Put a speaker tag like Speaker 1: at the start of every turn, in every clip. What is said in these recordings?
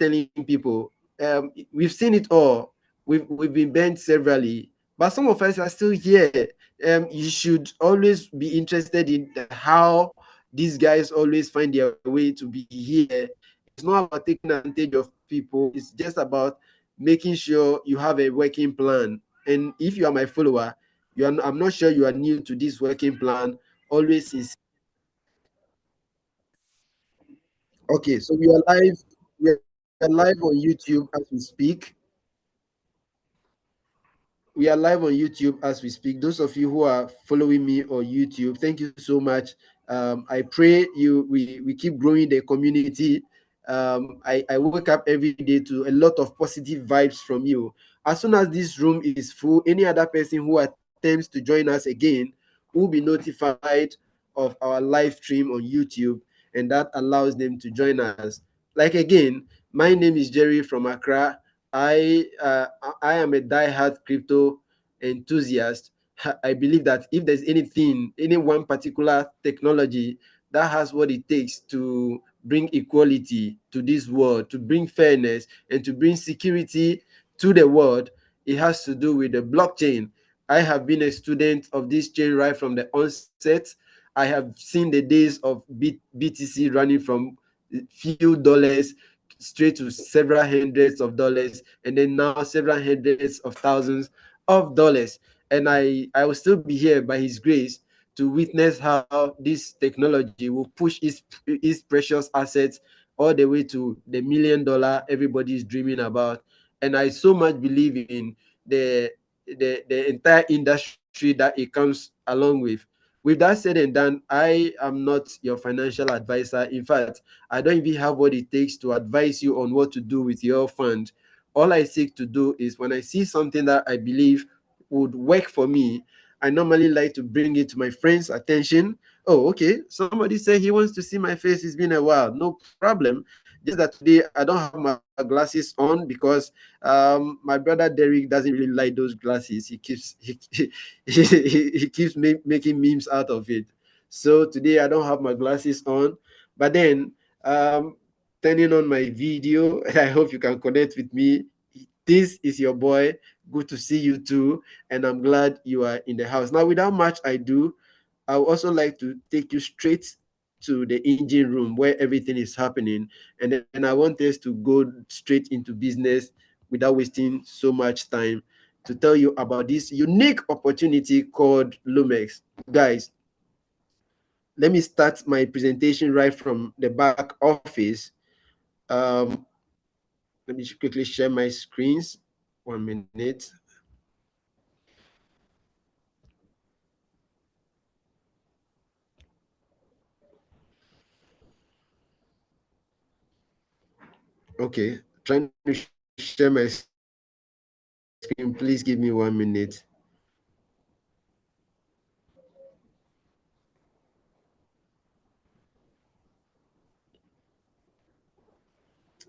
Speaker 1: telling people, we've seen it all. We've been bent severally, but some of us are still here. You should always be interested in how these guys always find their way to be here. It's not about taking advantage of people. It's just about making sure you have a working plan. And if you are my follower, I'm not sure you are new to this working plan. Always is okay. So we are live. We are live on YouTube as we speak. We are live on YouTube as we speak. Those of you who are following me on YouTube, thank you so much. I pray we keep growing the community. I wake up every day to a lot of positive vibes from you. As soon as this room is full, any other person who attempts to join us again will be notified of our live stream on YouTube, and that allows them to join us. Like again, my name is Jerry from Accra. I uh, I am a diehard crypto enthusiast. I believe that if there's anything, any one particular technology that has what it takes to bring equality to this world, to bring fairness, and to bring security to the world, it has to do with the blockchain. I have been a student of this chain right from the onset. I have seen the days of BTC running from few dollars straight to several hundreds of dollars, and then now several hundreds of thousands of dollars. And I will still be here by his grace to witness how this technology will push its precious assets all the way to the $1 million everybody is dreaming about. And I so much believe in the entire industry that it comes along with. With that said and done, I am not your financial advisor. In fact, I don't even have what it takes to advise you on what to do with your fund. All I seek to do is when I see something that I believe would work for me, I normally like to bring it to my friends' attention. Oh, okay. Somebody said he wants to see my face. It's been a while. No problem. Just that today I don't have my glasses on because my brother Derek doesn't really like those glasses. He keeps making memes out of it. So today I don't have my glasses on. But then turning on my video, I hope you can connect with me. This is your boy. Good to see you too, and I'm glad you are in the house. Now, without much ado, I would also like to take you straight to the engine room where everything is happening, and then I want us to go straight into business without wasting so much time to tell you about this unique opportunity called LoomX. Guys, let me start my presentation right from the back office. Um, Let me quickly share my screens. 1 minute. Okay, trying to share my screen. Please give me 1 minute.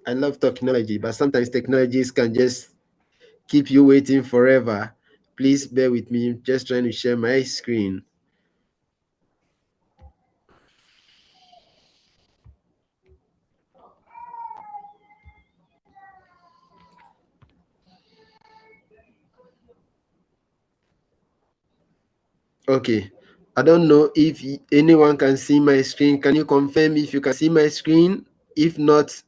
Speaker 1: I love technology, but sometimes technologies can just keep you waiting forever. Please bear with me. Just trying to share my screen. Okay. I don't know if anyone can see my screen. Can you confirm if you can see my screen? If not,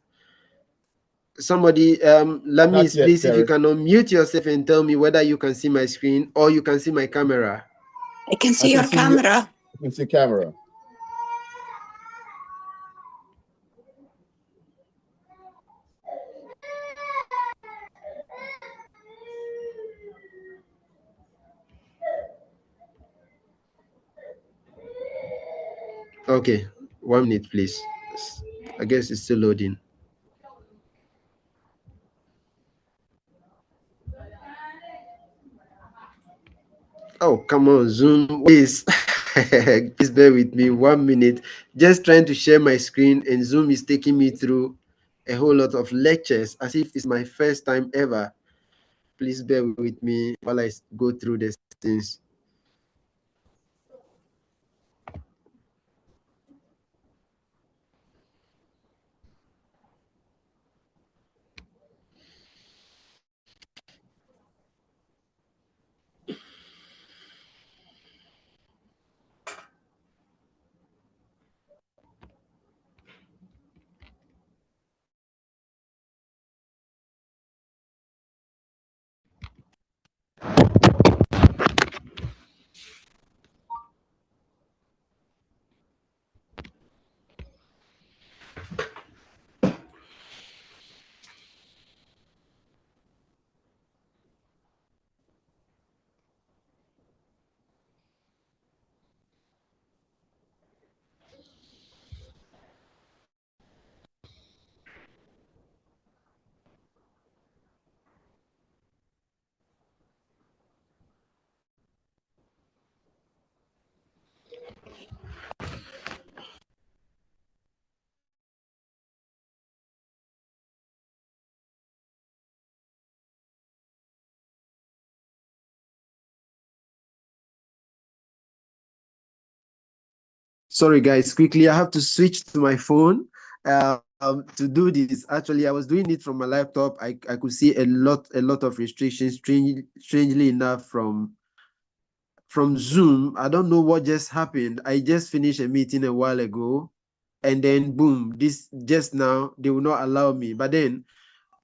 Speaker 1: somebody, Lamis,
Speaker 2: Not yet,
Speaker 1: please, if you
Speaker 2: Terry.
Speaker 1: can unmute yourself and tell me whether you can see my screen or you can see my camera.
Speaker 3: I can
Speaker 2: I
Speaker 3: see
Speaker 2: can
Speaker 3: your
Speaker 2: see you.
Speaker 3: camera.
Speaker 2: I can see camera.
Speaker 1: Okay, 1 minute, please. I guess it's still loading. Oh, come on, Zoom. Please, please bear with me 1 minute. Just trying to share my screen, and Zoom is taking me through a whole lot of lectures as if it's my first time ever. Please bear with me while I go through these things. Sorry, guys, quickly, I have to switch to my phone to do this. Actually, I was doing it from my laptop. I could see a lot of restrictions, strangely enough, from Zoom. I don't know what just happened. I just finished a meeting a while ago, and then boom, this just now they will not allow me. But then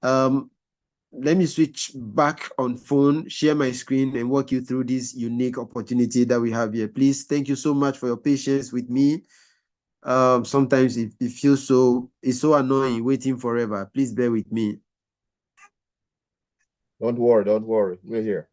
Speaker 1: um let me switch back on phone, share my screen, and walk you through this unique opportunity that we have here. Please, thank you so much for your patience with me. Sometimes it feels it's so annoying waiting forever. Please bear with me.
Speaker 2: Don't worry, don't worry. We're here.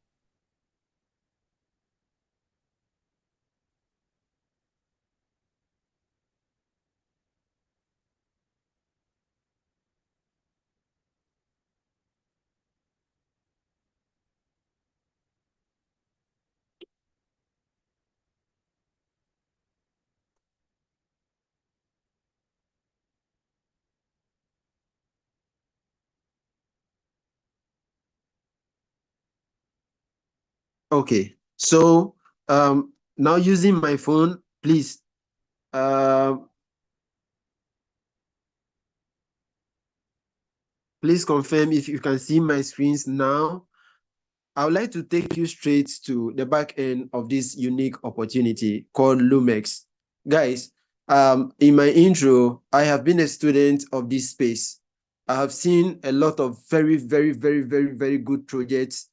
Speaker 1: Okay, so now using my phone, please please confirm if you can see my screens now. I would like to take you straight to the back end of this unique opportunity called LoomX. Guys, in my intro, I have been a student of this space. I have seen a lot of very, very, very, very, very good projects,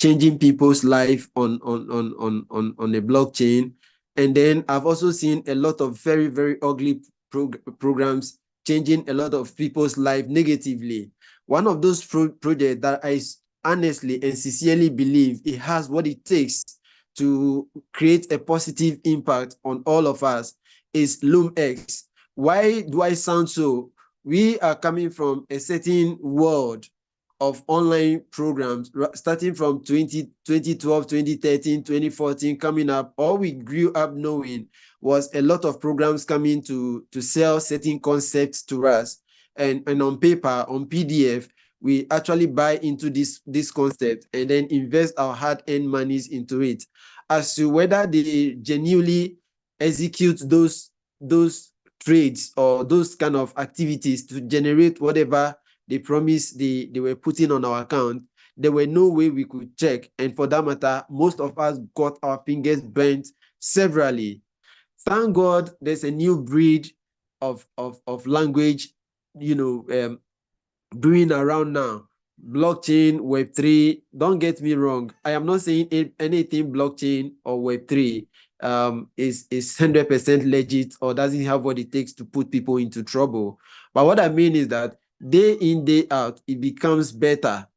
Speaker 1: changing people's life on a blockchain. And then I've also seen a lot of very, very ugly programs changing a lot of people's life negatively. One of those projects that I honestly and sincerely believe it has what it takes to create a positive impact on all of us is LoomX. Why do I sound so? We are coming from a certain world of online programs starting from 2012, 2013, 2014 coming up. All we grew up knowing was a lot of programs coming to sell certain concepts to us. And on paper, on PDF, we actually buy into this concept and then invest our hard-earned monies into it. As to whether they genuinely execute those trades or those kind of activities to generate whatever they promised they were putting on our account, there were no way we could check. And for that matter, most of us got our fingers burnt severally. Thank God there's a new breed of language, brewing around now. Blockchain, Web3. Don't get me wrong. I am not saying anything blockchain or Web3 is 100% legit or doesn't have what it takes to put people into trouble. But what I mean is that day in, day out, it becomes better.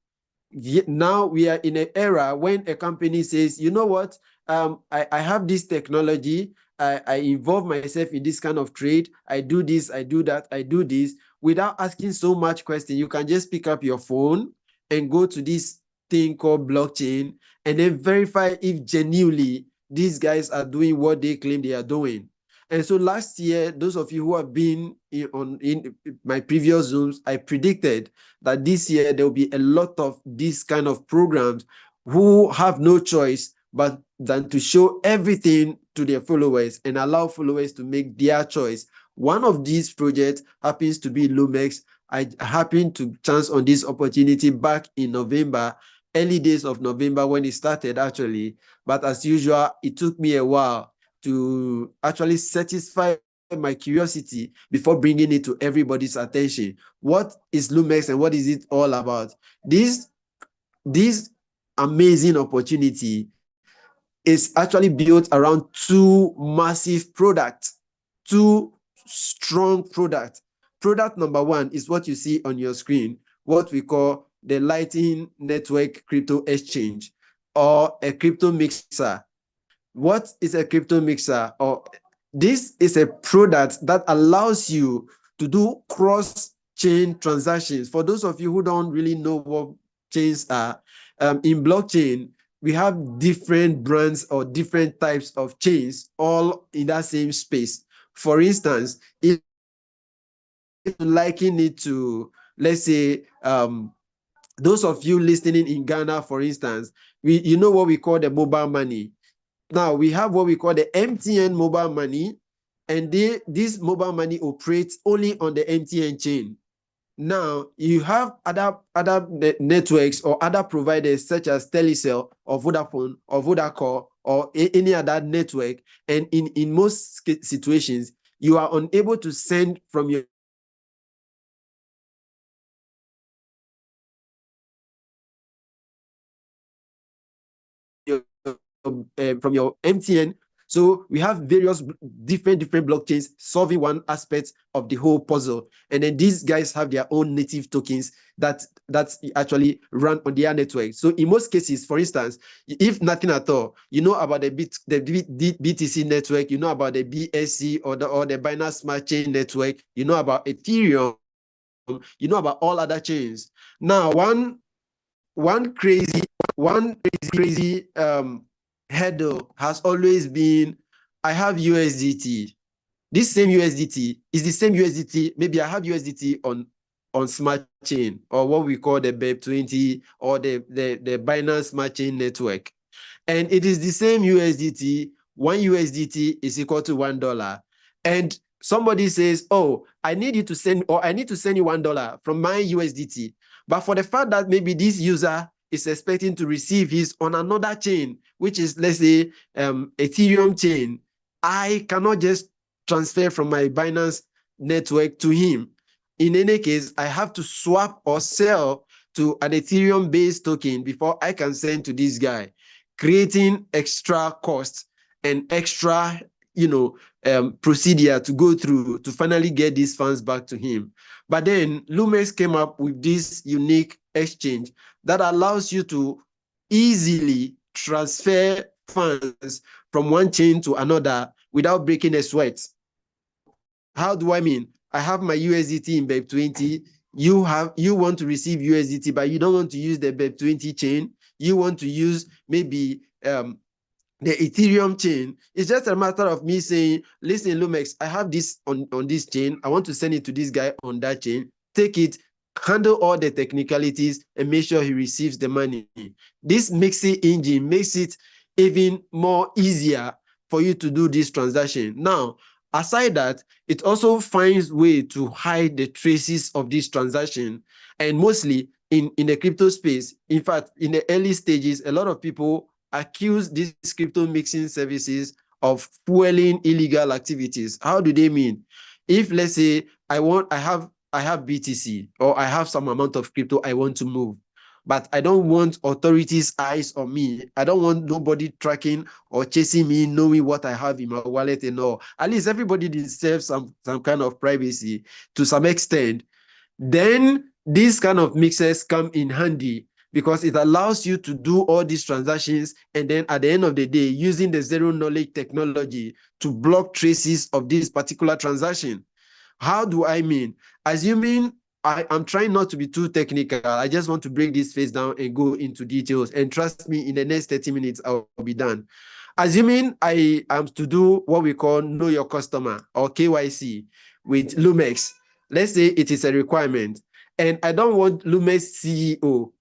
Speaker 1: Now we are in an era when a company says, you know what, I have this technology, I involve myself in this kind of trade, I do this, I do that, I do this, without asking so much question. You can just pick up your phone and go to this thing called blockchain and then verify if genuinely these guys are doing what they claim they are doing. And so last year, those of you who have been in my previous Zooms, I predicted that this year there will be a lot of these kind of programs who have no choice but than to show everything to their followers and allow followers to make their choice. One of these projects happens to be LoomX. I happened to chance on this opportunity back in November, early days of November when it started actually. But as usual, it took me a while to actually satisfy my curiosity before bringing it to everybody's attention. What is LoomX and what is it all about? This amazing opportunity is actually built around two massive products, two strong products. Product number one is what you see on your screen, what we call the Lightning Network Crypto Exchange or a crypto mixer. What is a crypto mixer? Or this is a product that allows you to do cross-chain transactions. For those of you who don't really know what chains are, in blockchain, we have different brands or different types of chains all in that same space. For instance, if you liken it to, let's say, those of you listening in Ghana, for instance, you know what we call the mobile money. Now we have what we call the MTN mobile money, and this mobile money operates only on the MTN chain. Now you have other networks or other providers such as Telecel or Vodafone or Vodacom or any other network, and in most situations you are unable to send from your from your MTN. So we have various different blockchains solving one aspect of the whole puzzle, and then these guys have their own native tokens that actually run on their network. So in most cases, for instance, if nothing at all, you know about the BTC network, you know about the BSC or the Binance Smart Chain network, you know about Ethereum, you know about all other chains. Now one crazy hurdle has always been, I have USDT. This same USDT is the same USDT. Maybe I have USDT on Smart Chain, or what we call the BEP20, or the Binance Smart Chain network. And it is the same USDT. One USDT is equal to $1. And somebody says, oh, I need you to send, or I need to send you $1 from my USDT. But for the fact that maybe this user is expecting to receive his on another chain, which is, let's say, Ethereum chain, I cannot just transfer from my Binance network to him. In any case, I have to swap or sell to an Ethereum-based token before I can send to this guy, creating extra costs and extra, procedure to go through to finally get these funds back to him. But then LoomX came up with this unique exchange that allows you to easily transfer funds from one chain to another without breaking a sweat. How do I mean? I have my USDT in BEP20. You want to receive USDT, but you don't want to use the BEP20 chain. You want to use maybe the Ethereum chain. It's just a matter of me saying, listen, LoomX, I have this on this chain. I want to send it to this guy on that chain. Take it, handle all the technicalities, and make sure he receives the money. This mixing engine makes it even more easier for you to do this transaction. Now, aside that, it also finds way to hide the traces of this transaction. And mostly in the crypto space, in fact, in the early stages, a lot of people accuse these crypto mixing services of fueling illegal activities. How do they mean? If, let's say, I have BTC, or I have some amount of crypto I want to move, but I don't want authorities' eyes on me. I don't want nobody tracking or chasing me, knowing what I have in my wallet and all. At least everybody deserves some kind of privacy to some extent. Then these kind of mixers come in handy, because it allows you to do all these transactions, and then at the end of the day, using the zero knowledge technology to block traces of this particular transaction. How do I mean? Assuming I'm trying not to be too technical, I just want to break this face down and go into details. And trust me, in the next 30 minutes, I'll be done. Assuming I am to do what we call Know Your Customer, or KYC, with LoomX. Let's say it is a requirement, and I don't want LoomX CEO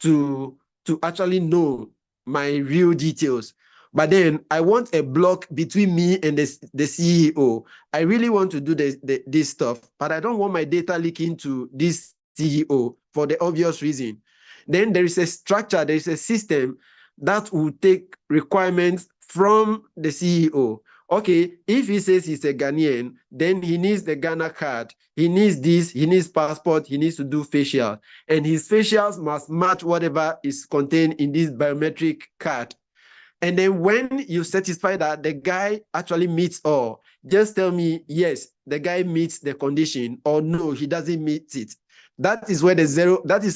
Speaker 1: to actually know my real details. But then I want a block between me and the CEO. I really want to do this stuff, but I don't want my data leaking to this CEO for the obvious reason. Then there is a structure, there is a system that will take requirements from the CEO. Okay, if he says he's a Ghanaian, then he needs the Ghana card. He needs this, he needs passport, he needs to do facial. And his facials must match whatever is contained in this biometric card. And then when you satisfy that the guy actually meets all, just tell me, yes, the guy meets the condition, or no, he doesn't meet it. That is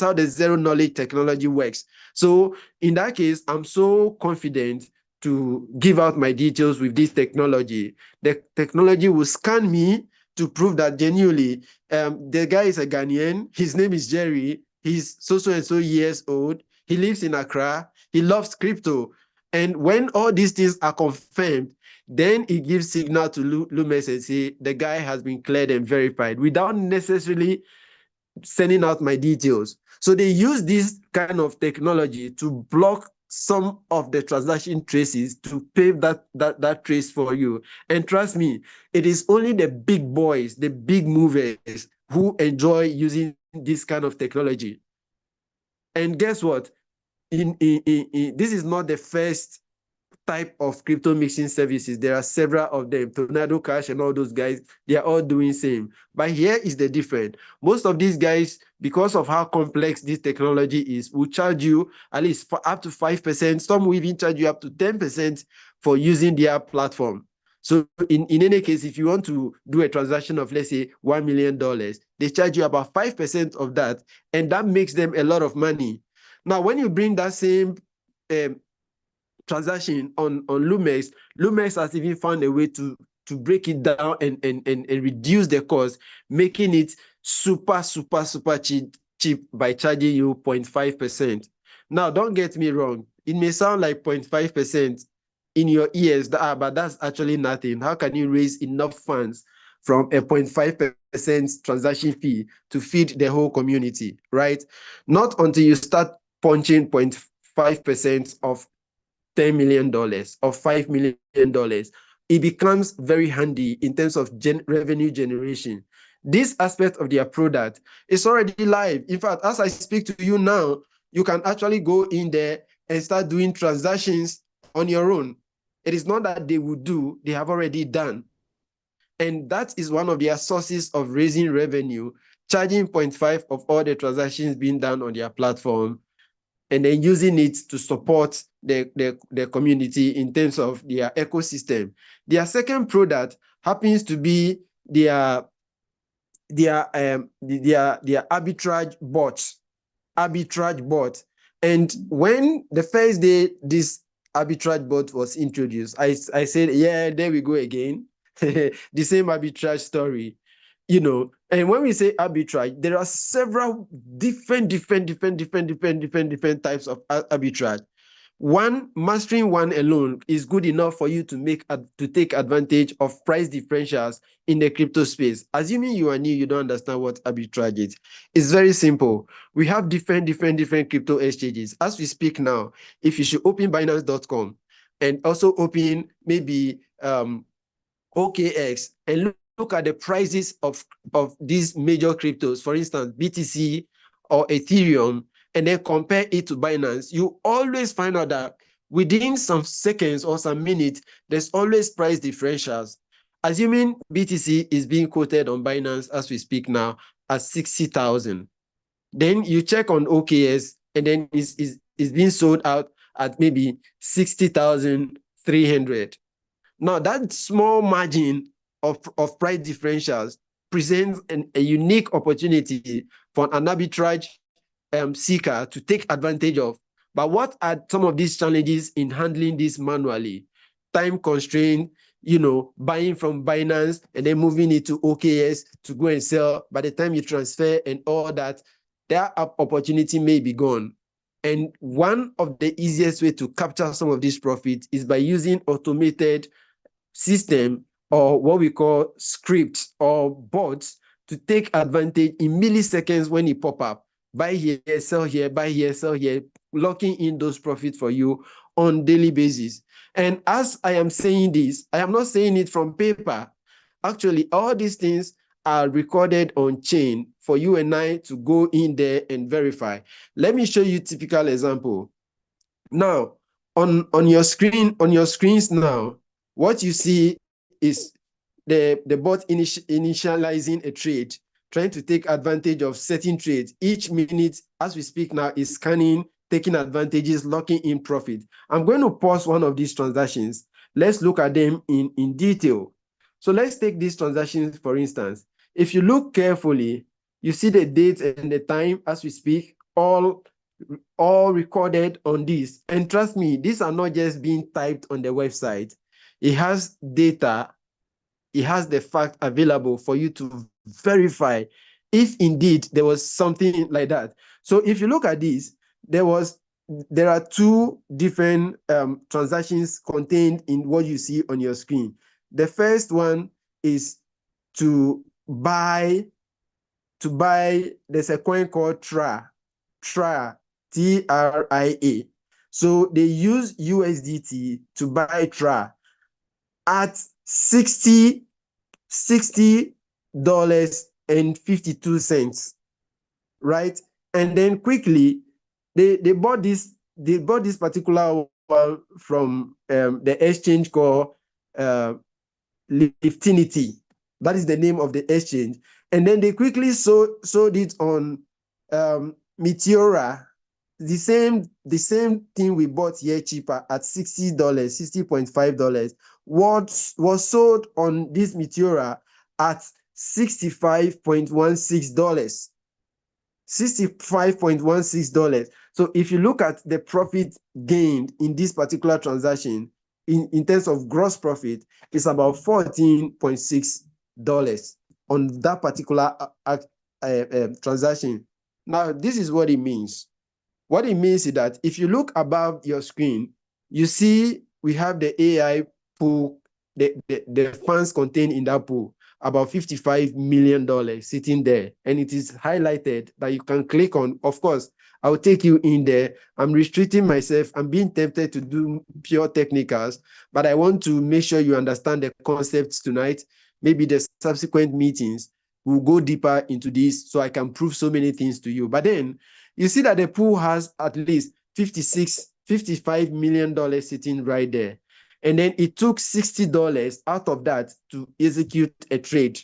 Speaker 1: how the zero knowledge technology works. So in that case, I'm so confident to give out my details with this technology. The technology will scan me to prove that genuinely the guy is a Ghanaian. His name is Jerry. He's so and so years old. He lives in Accra. He loves crypto. And when all these things are confirmed, then it gives signal to LoomX and say the guy has been cleared and verified without necessarily sending out my details. So they use this kind of technology to block
Speaker 3: some of the transaction traces to pave that trace for you. And trust me, it is only the big boys, the big movers who enjoy using this kind of technology. And guess what? This is not the first type of crypto mixing services. There are several of them. Tornado Cash and all those guys, they are all doing same. But here is the difference. Most of these guys, because of how complex this technology is, will charge you at least for up to 5%. Some will even charge you up to 10% for using their platform. So in any case, if you want to do a transaction of, let's say, $1 million, they charge you about 5% of that, and that makes them a lot of money. Now, when you bring that same transaction on LoomX, LoomX has even found a way to break it down and reduce the cost, making it super cheap by charging you 0.5%. Now, don't get me wrong. It may sound like 0.5% in your ears, but that's actually nothing. How can you raise enough funds from a 0.5% transaction fee to feed the whole community, right? Not until you start punching 0.5% of $10 million or $5 million, it becomes very handy in terms of revenue generation. This aspect of their product is already live. In fact, as I speak to you now, you can actually go in there and start doing transactions on your own. It is not that they would do, they have already done. And that is one of their sources of raising revenue, charging 0.5 of all the transactions being done on their platform, and then using it to support the community in terms of their ecosystem. Their second product happens to be their arbitrage bot. And when the first day this arbitrage bot was introduced, I said, yeah, there we go again. The same arbitrage story. And when we say arbitrage, there are several different types of arbitrage. Mastering one alone is good enough for you to take advantage of price differentials in the crypto space. Assuming you are new, you don't understand what arbitrage is. It's very simple. We have different crypto exchanges. As we speak now, if you should open Binance.com and also open maybe OKX and look at the prices of these major cryptos, for instance, BTC or Ethereum, and then compare it to Binance, you always find out that within some seconds or some minutes, there's always price differentials. Assuming BTC is being quoted on Binance as we speak now at 60,000, then you check on OKX and then it's being sold out at maybe 60,300. Now, that small margin of price differentials presents a unique opportunity for an arbitrage seeker to take advantage of. But what are some of these challenges in handling this manually? Time constraint, buying from Binance and then moving it to OKS to go and sell. By the time you transfer and all that, that opportunity may be gone. And one of the easiest way to capture some of these profits is by using automated system or what we call scripts or bots to take advantage in milliseconds when it pop up. Buy here, sell here, buy here, sell here, locking in those profits for you on daily basis. And as I am saying this, I am not saying it from paper. Actually, all these things are recorded on chain for you and I to go in there and verify. Let me show you a typical example. Now, on your screens now, what you see is the bot initializing a trade, trying to take advantage of certain trades. Each minute, as we speak now, is scanning, taking advantages, locking in profit. I'm going to pause one of these transactions. Let's look at them in detail. So let's take these transactions, for instance. If you look carefully, you see the date and the time as we speak, all recorded on this. And trust me, these are not just being typed on the website. It has data, it has the fact available for you to verify if indeed there was something like that. So if you look at this, there are two different transactions contained in what you see on your screen. The first one is to buy, there's a coin called TRA, TRA. So they use USDT to buy TRA at $60.52, right? And then quickly they bought this particular one from the exchange called Liftinity. That is the name of the exchange. And then they quickly sold it on Meteora, the same thing we bought here cheaper at $60, $60.5. What was sold on this Meteora at $65.16. $65.16. So if you look at the profit gained in this particular transaction, in terms of gross profit, it's about $14.6 on that particular transaction. Now, this is what it means. What it means is that if you look above your screen, you see we have the AI pool, the funds contained in that pool, about $55 million sitting there. And it is highlighted that you can click on. Of course, I'll take you in there. I'm restricting myself. I'm being tempted to do pure technicals, but I want to make sure you understand the concepts tonight. Maybe the subsequent meetings will go deeper into this so I can prove so many things to you. But then you see that the pool has at least $55 million sitting right there. And then it took $60 out of that to execute a trade.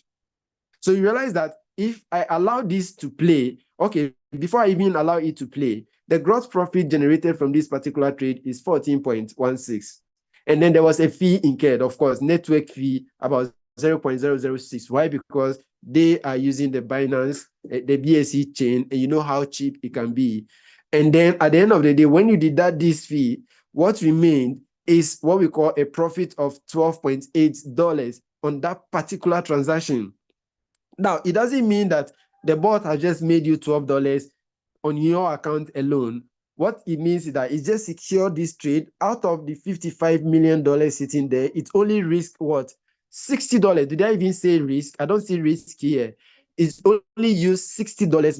Speaker 3: So you realize that if I allow this to play, okay, before I even allow it to play, the gross profit generated from this particular trade is 14.16. And then there was a fee incurred, of course, network fee about 0.006. Why? Because they are using the Binance, the BSC chain, and you know how cheap it can be. And then at the end of the day, when you deduct this fee, what remained is what we call a profit of $12.8 on that particular transaction. Now, it doesn't mean that the bot has just made you $12 on your account alone. What it means is that it just secured this trade out of the $55 million sitting there. It only risked what? $60. Did I even say risk? I don't see risk here. It's only used $60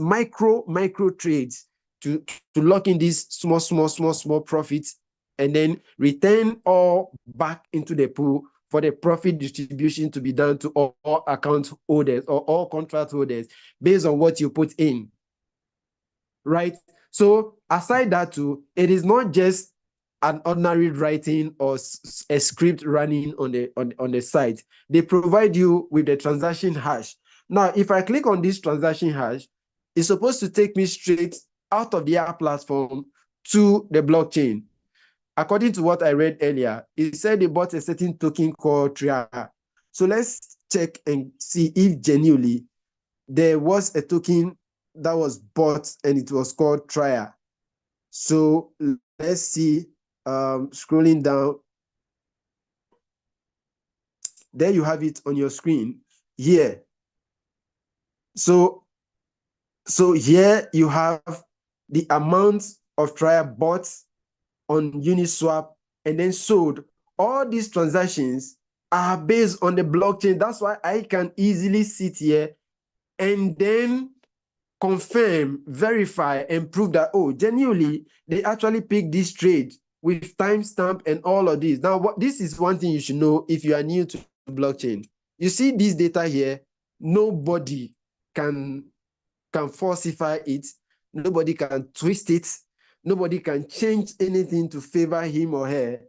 Speaker 3: micro trades to lock in these small profits and then return all back into the pool for the profit distribution to be done to all account holders or all contract holders based on what you put in, right? So aside that too, it is not just an ordinary writing or a script running on the site. They provide you with the transaction hash. Now, if I click on this transaction hash, it's supposed to take me straight out of their platform to the blockchain. According to what I read earlier, it said they bought a certain token called TRIA. So let's check and see if genuinely there was a token that was bought and it was called TRIA. So let's see, scrolling down. There you have it on your screen here. So here you have the amount of TRIA bought on Uniswap and then sold. All these transactions are based on the blockchain. That's why I can easily sit here and then confirm, verify, and prove that, oh, genuinely, they actually picked this trade with timestamp and all of this. Now, this is one thing you should know if you are new to blockchain. You see this data here, nobody can falsify it. Nobody can twist it. Nobody can change anything to favor him or her.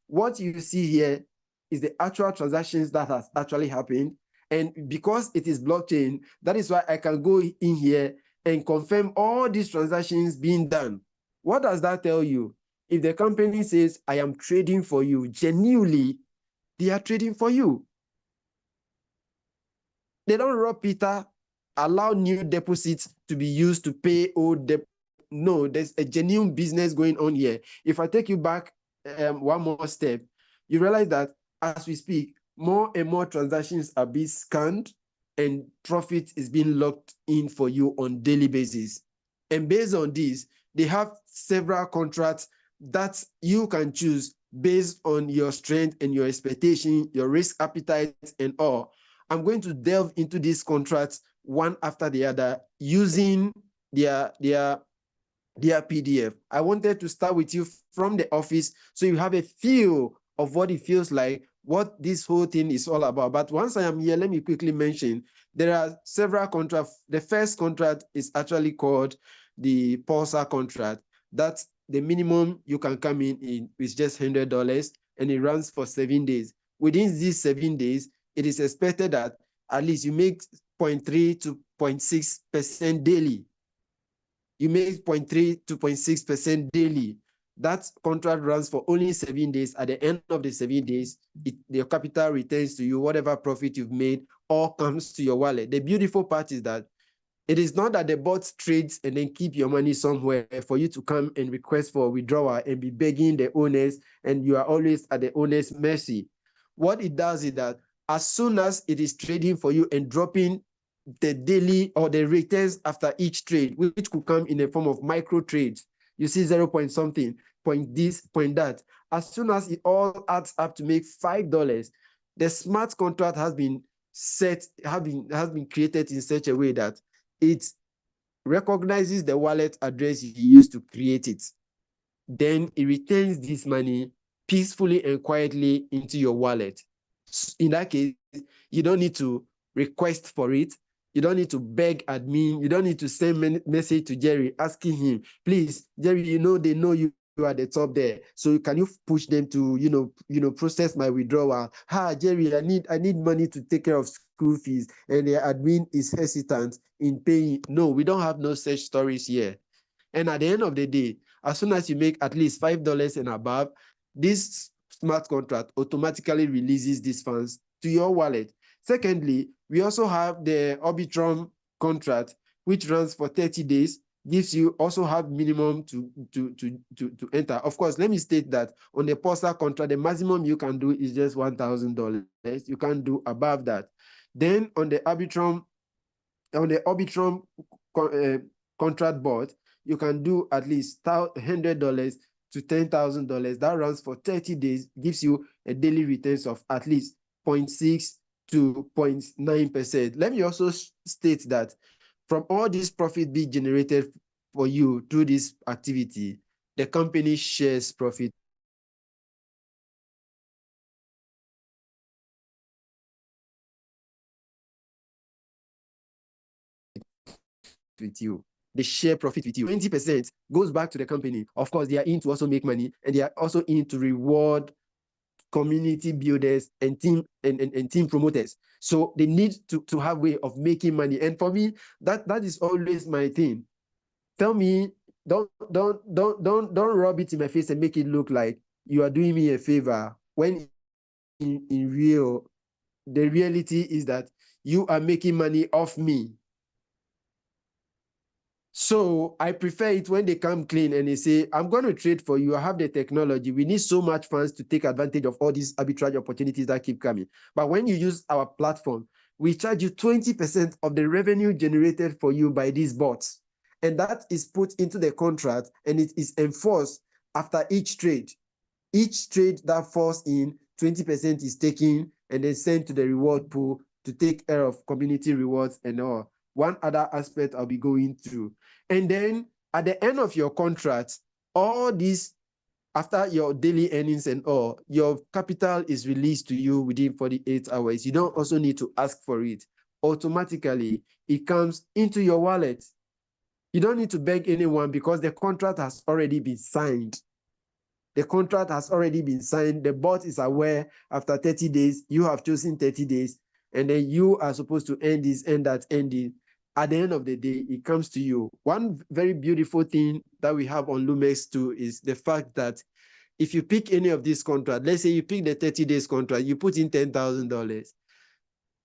Speaker 3: What you see here is the actual transactions that has actually happened. And because it is blockchain, that is why I can go in here and confirm all these transactions being done. What does that tell you? If the company says, I am trading for you, genuinely, they are trading for you. They don't rob Peter, allow new deposits to be used to pay old debt. No, there's a genuine business going on here. If I take you back one more step, you realize that as we speak, more and more transactions are being scanned and profit is being locked in for you on daily basis. And based on this, they have several contracts that you can choose based on your strength and your expectation, your risk appetite and all. I'm going to delve into these contracts one after the other using their via PDF. I wanted to start with you from the office so you have a feel of what it feels like, what this whole thing is all about. But once I am here, let me quickly mention there are several contracts. The first contract is actually called the Pulsar contract. That's the minimum you can come in is just $100, and it runs for 7 days. Within these 7 days, it is expected that at least you make 0.3 to 0.6% daily. You make 0.3 to 0.6% daily. That contract runs for only 7 days. At the end of the 7 days, your capital returns to you, whatever profit you've made, all comes to your wallet. The beautiful part is that it is not that the bot trades and then keep your money somewhere for you to come and request for withdrawal and be begging the owners, and you are always at the owner's mercy. What it does is that as soon as it is trading for you and dropping the daily or the returns after each trade, which could come in the form of micro trades, you see 0 point something, point this, point that. As soon as it all adds up to make $5, the smart contract has been created in such a way that it recognizes the wallet address you used to create it. Then it returns this money peacefully and quietly into your wallet. In that case, you don't need to request for it. You don't need to beg admin. You don't need to send message to Jerry asking him, please, Jerry, they know you are at the top there. So can you push them to, process my withdrawal? Jerry, I need money to take care of school fees, and the admin is hesitant in paying. No, we don't have no such stories here. And at the end of the day, as soon as you make at least $5 and above, this smart contract automatically releases these funds to your wallet. Secondly, we also have the Arbitrum contract, which runs for 30 days, gives you also have minimum to enter. Of course, let me state that on the Pulsar contract, the maximum you can do is just $1,000. You can't do above that. Then on the Arbitrum contract board, you can do at least $100 to $10,000. That runs for 30 days, gives you a daily returns of at least 0.6 to 0.9%. Let me also state that from all this profit being generated for you through this activity, the company shares profit with you. They share profit with you. 20% goes back to the company. Of course, they are in to also make money, and they are also in to reward community builders and team promoters. So they need to have way of making money. And for me, that is always my thing. Tell me, don't rub it in my face and make it look like you are doing me a favor, when in real, the reality is that you are making money off me. So I prefer it when they come clean and they say, I'm going to trade for you. I have the technology. We need so much funds to take advantage of all these arbitrage opportunities that keep coming. But when you use our platform, we charge you 20% of the revenue generated for you by these bots. And that is put into the contract, and it is enforced after each trade. Each trade that falls in, 20% is taken and then sent to the reward pool to take care of community rewards and all. One other aspect I'll be going through. And then at the end of your contract, all these, after your daily earnings and all, your capital is released to you within 48 hours. You don't also need to ask for it. Automatically, it comes into your wallet. You don't need to beg anyone because the contract has already been signed. The contract has already been signed. The bot is aware after 30 days, you have chosen 30 days, and then you are supposed to end this, end that, end it. At the end of the day, it comes to you. One very beautiful thing that we have on LoomX too is the fact that if you pick any of these contracts, let's say you pick the 30 days contract, you put in $10,000.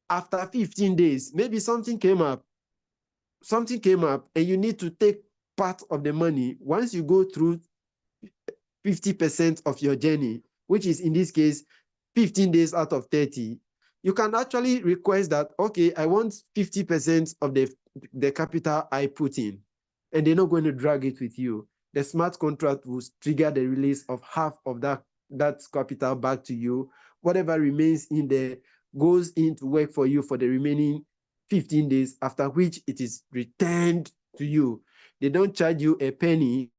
Speaker 3: After 15 days, maybe something came up, and you need to take part of the money. Once you go through 50% of your journey, which is in this case 15 days out of 30, you can actually request that, okay, I want 50% of the capital I put in, and they're not going to drag it with you. The smart contract will trigger the release of half of that capital back to you. Whatever remains in there goes in to work for you for the remaining 15 days, after which it is returned to you. They don't charge you a penny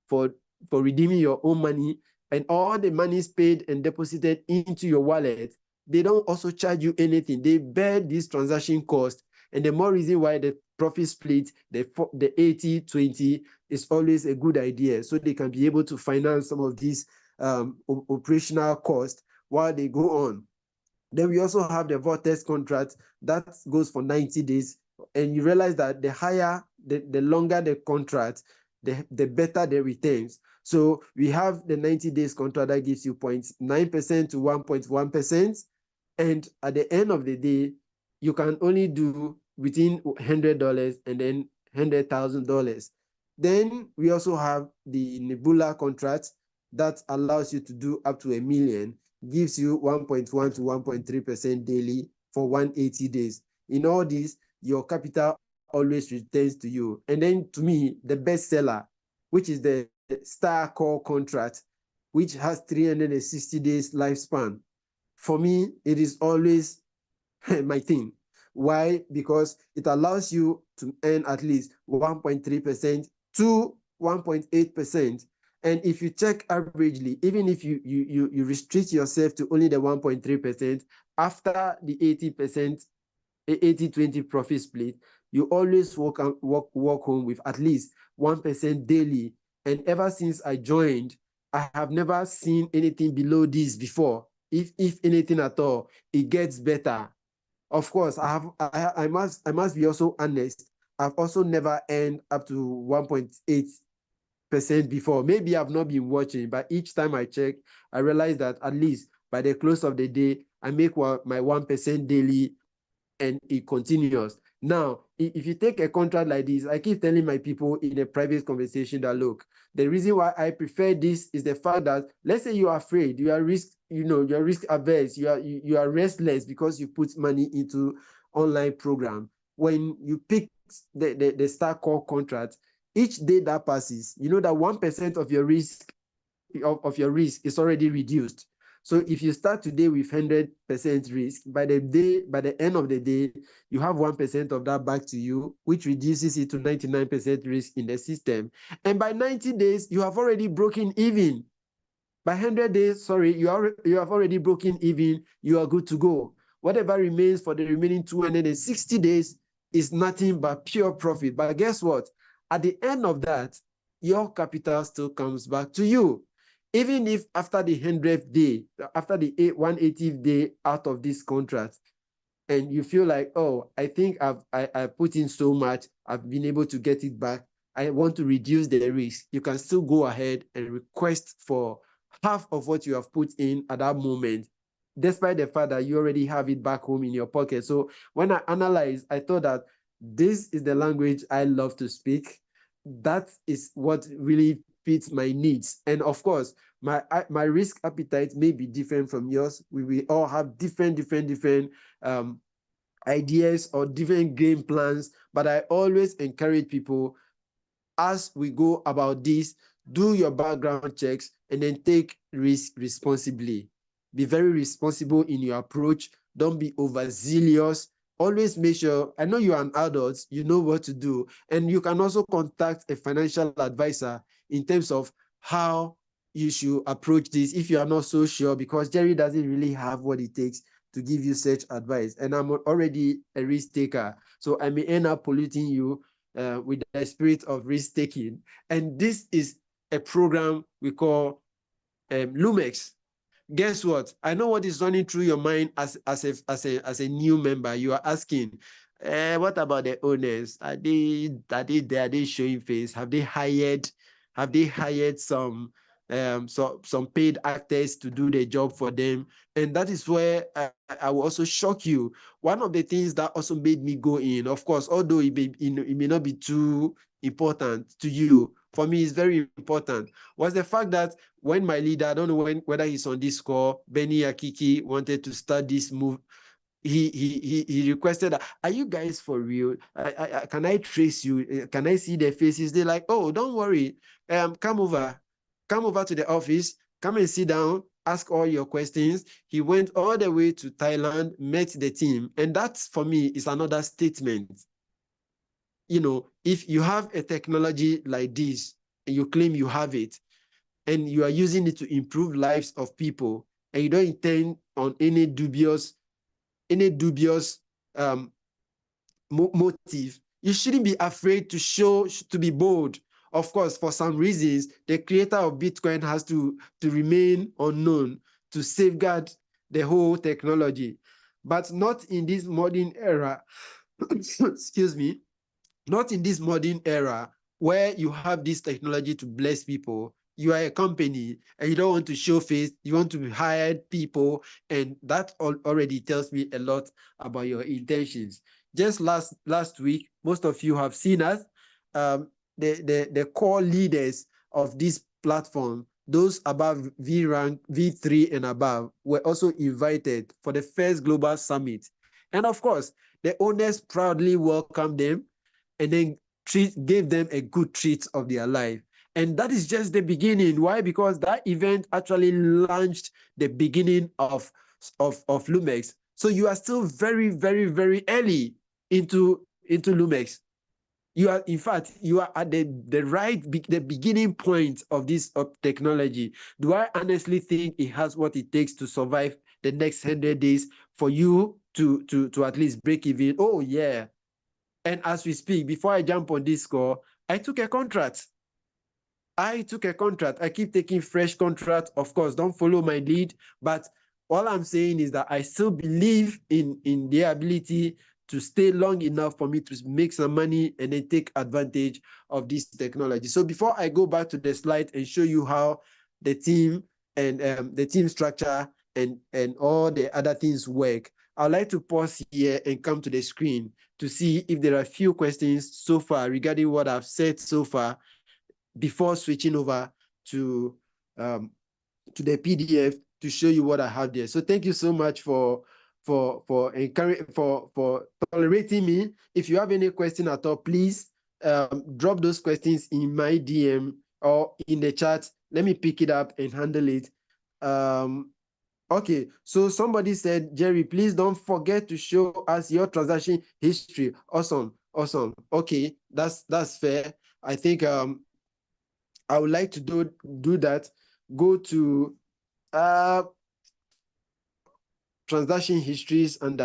Speaker 3: for redeeming your own money, and all the money is paid and deposited into your wallet. They don't also charge you anything. They bear this transaction cost. And the more reason why the profit split, the 80-20 is always a good idea. So they can be able to finance some of these operational costs while they go on. Then we also have the vortex contract that goes for 90 days. And you realize that the higher, the longer the contract, the better the returns. So we have the 90 days contract that gives you 0.9% to 1.1%. And at the end of the day, you can only do within $100 and then $100,000. Then we also have the Nebula contract that allows you to do up to $1 million, gives you 1.1 to 1.3% daily for 180 days. In all this, your capital always returns to you. And then to me, the best seller, which is the Star Core contract, which has 360 days lifespan. For me, it is always my thing. Why? Because it allows you to earn at least 1.3% to 1.8%. And if you check averagely, even if you restrict yourself to only the 1.3%, after the 80%, 80-20 profit split, you always walk home with at least 1% daily. And ever since I joined, I have never seen anything below this before. If anything at all, it gets better. Of course, I must be also honest. I've also never earned up to 1.8% before. Maybe I've not been watching, but each time I check, I realize that at least by the close of the day, I make my 1% daily, and it continues. Now, if you take a contract like this, I keep telling my people in a private conversation that, look, the reason why I prefer this is the fact that, let's say you are afraid, you are you're risk averse, you are restless because you put money into online program. When you pick the Star Core contract, each day that passes, you know that 1% of your risk is already reduced. So if you start today with 100% risk, by the end of the day, you have 1% of that back to you, which reduces it to 99% risk in the system. And by 90 days, you have already broken even. By 100 days, sorry, you have already broken even. You are good to go. Whatever remains for the remaining 260 days is nothing but pure profit. But guess what? At the end of that, your capital still comes back to you. Even if after the 100th day, after the 180th day out of this contract, and you feel like, oh, I think I put in so much, I've been able to get it back, I want to reduce the risk, you can still go ahead and request for half of what you have put in at that moment, despite the fact that you already have it back home in your pocket. So when I analyzed, I thought that this is the language I love to speak. That is what really fits my needs. And of course, my risk appetite may be different from yours. We all have different ideas or different game plans, but I always encourage people, as we go about this, do your background checks and then take risk responsibly. Be very responsible in your approach. Don't be overzealous. Always make sure, I know you are an adult, you know what to do. And you can also contact a financial advisor in terms of how you should approach this if you are not so sure, because Jerry doesn't really have what it takes to give you such advice. And I'm already a risk taker, so I may end up polluting you with the spirit of risk taking. And this is a program we call LoomX. Guess what? I know what is running through your mind as a new member. You are asking, what about the owners? Are they there? Are they showing face? Have they hired some paid actors to do the job for them? And that is where I will also shock you. One of the things that also made me go in, of course, although it may not be too important to you, for me it's very important, was the fact that when my leader, I don't know whether he's on this call, Benny Akiki, wanted to start this move, he requested, are you guys for real? Can I trace you? Can I see their faces? They're like, oh, don't worry. Come over to the office, come and sit down, ask all your questions. He went all the way to Thailand, met the team. And that for me is another statement. You know, if you have a technology like this and you claim you have it, and you are using it to improve lives of people, and you don't intend on any dubious um, motive, you shouldn't be afraid to be bold. Of course, for some reasons, the creator of Bitcoin has to remain unknown to safeguard the whole technology, but not in this modern era. Excuse me, not in this modern era where you have this technology to bless people. You are a company and you don't want to show face, you want to hire people, and that already tells me a lot about your intentions. Just last week, most of you have seen us, the core leaders of this platform, those above V rank, V3 and above, were also invited for the first global summit. And of course, the owners proudly welcomed them and then gave them a good treat of their life. And that is just the beginning. Why? Because that event actually launched the beginning of LoomX. So you are still very, very, very early into LoomX. You are, in fact, you are at the beginning point of this technology. Do I honestly think it has what it takes to survive the next 100 days for you to at least break even? Oh yeah. And as we speak, before I jump on this call, I took a contract. I keep taking fresh contracts. Of course, don't follow my lead. But all I'm saying is that I still believe in the ability to stay long enough for me to make some money and then take advantage of this technology. So before I go back to the slide and show you how the team and the team structure and all the other things work, I'd like to pause here and come to the screen to see if there are a few questions so far regarding what I've said so far before switching over to the PDF to show you what I have there. So thank you so much for tolerating me. If you have any question at all, please drop those questions in my DM or in the chat. Let me pick it up and handle it. Okay, so somebody said, Jerry, please don't forget to show us your transaction history. Awesome. Okay, that's fair. I think I would like to do that. Go to transaction histories and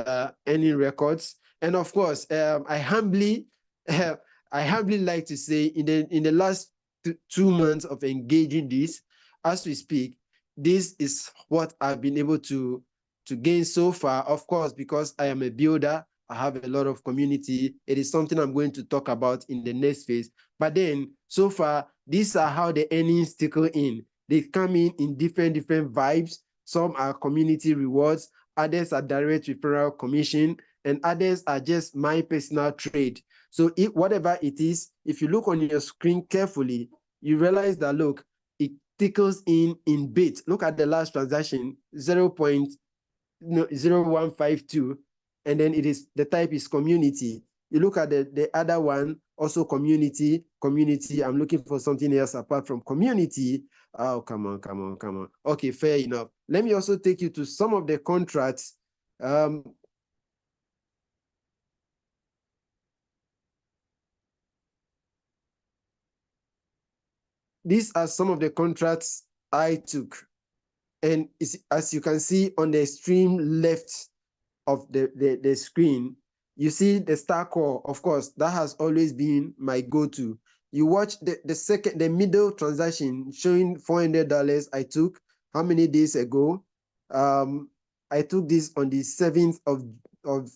Speaker 3: earning records. And of course, I humbly like to say in the last 2 months of engaging this, as we speak, this is what I've been able to gain so far. Of course, because I am a builder, I have a lot of community. It is something I'm going to talk about in the next phase. But then, so far, these are how the earnings trickle in. They come in different vibes. Some are community rewards, others are direct referral commission, and others are just my personal trade. So whatever it is, if you look on your screen carefully, you realize that, look, it tickles in bits. Look at the last transaction, 0.0152, and then the type is community. You look at the other one, also community. I'm looking for something else apart from community. Oh, come on. Okay, fair enough. Let me also take you to some of the contracts. These are some of the contracts I took. And as you can see on the extreme left of the screen, you see the star core. Of course, that has always been my go-to. You watch the middle transaction showing $400 I took how many days ago? I took this on the 7th of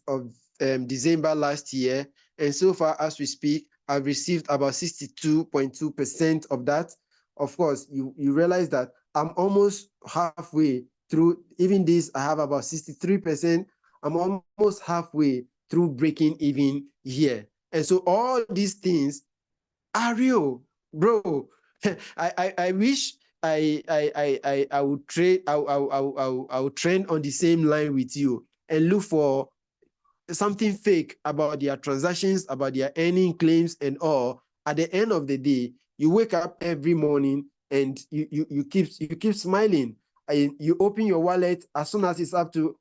Speaker 3: December last year. And so far as we speak, I've received about 62.2% of that. Of course, you realize that I'm almost halfway through. Even this, I have about 63%. I'm almost halfway through breaking even here. And so all these things are real, bro. I wish I would trade. I would trend on the same line with you and look for something fake about their transactions, about their earning claims and all. At the end of the day, you wake up every morning and you keep smiling. And you open your wallet as soon as it's up to,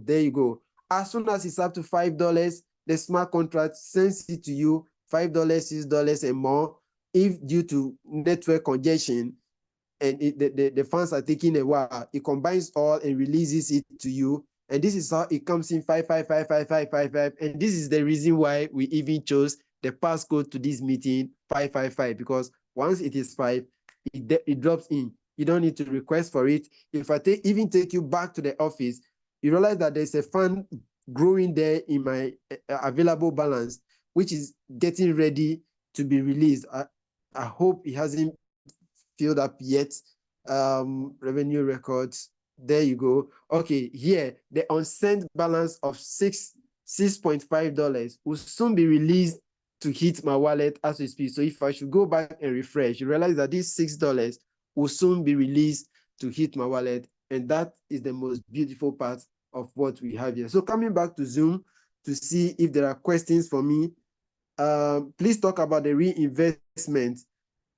Speaker 3: there you go. As soon as it's up to $5, the smart contract sends it to you $5, $6 and more, if due to network congestion and the funds are taking a while, it combines all and releases it to you. And this is how it comes in 5555555. And this is the reason why we even chose the passcode to this meeting 555, because once it is 5, it drops in. You don't need to request for it. If I even take you back to the office, you realize that there's a fund growing there in my available balance, which is getting ready to be released. I hope it hasn't filled up yet. Revenue records. There you go. Okay, here the unsent balance of $6.5 will soon be released to hit my wallet as we speak. So if I should go back and refresh, you realize that this $6 will soon be released to hit my wallet, and that is the most beautiful part of what we have here. So coming back to Zoom to see if there are questions for me. Please talk about the reinvestment.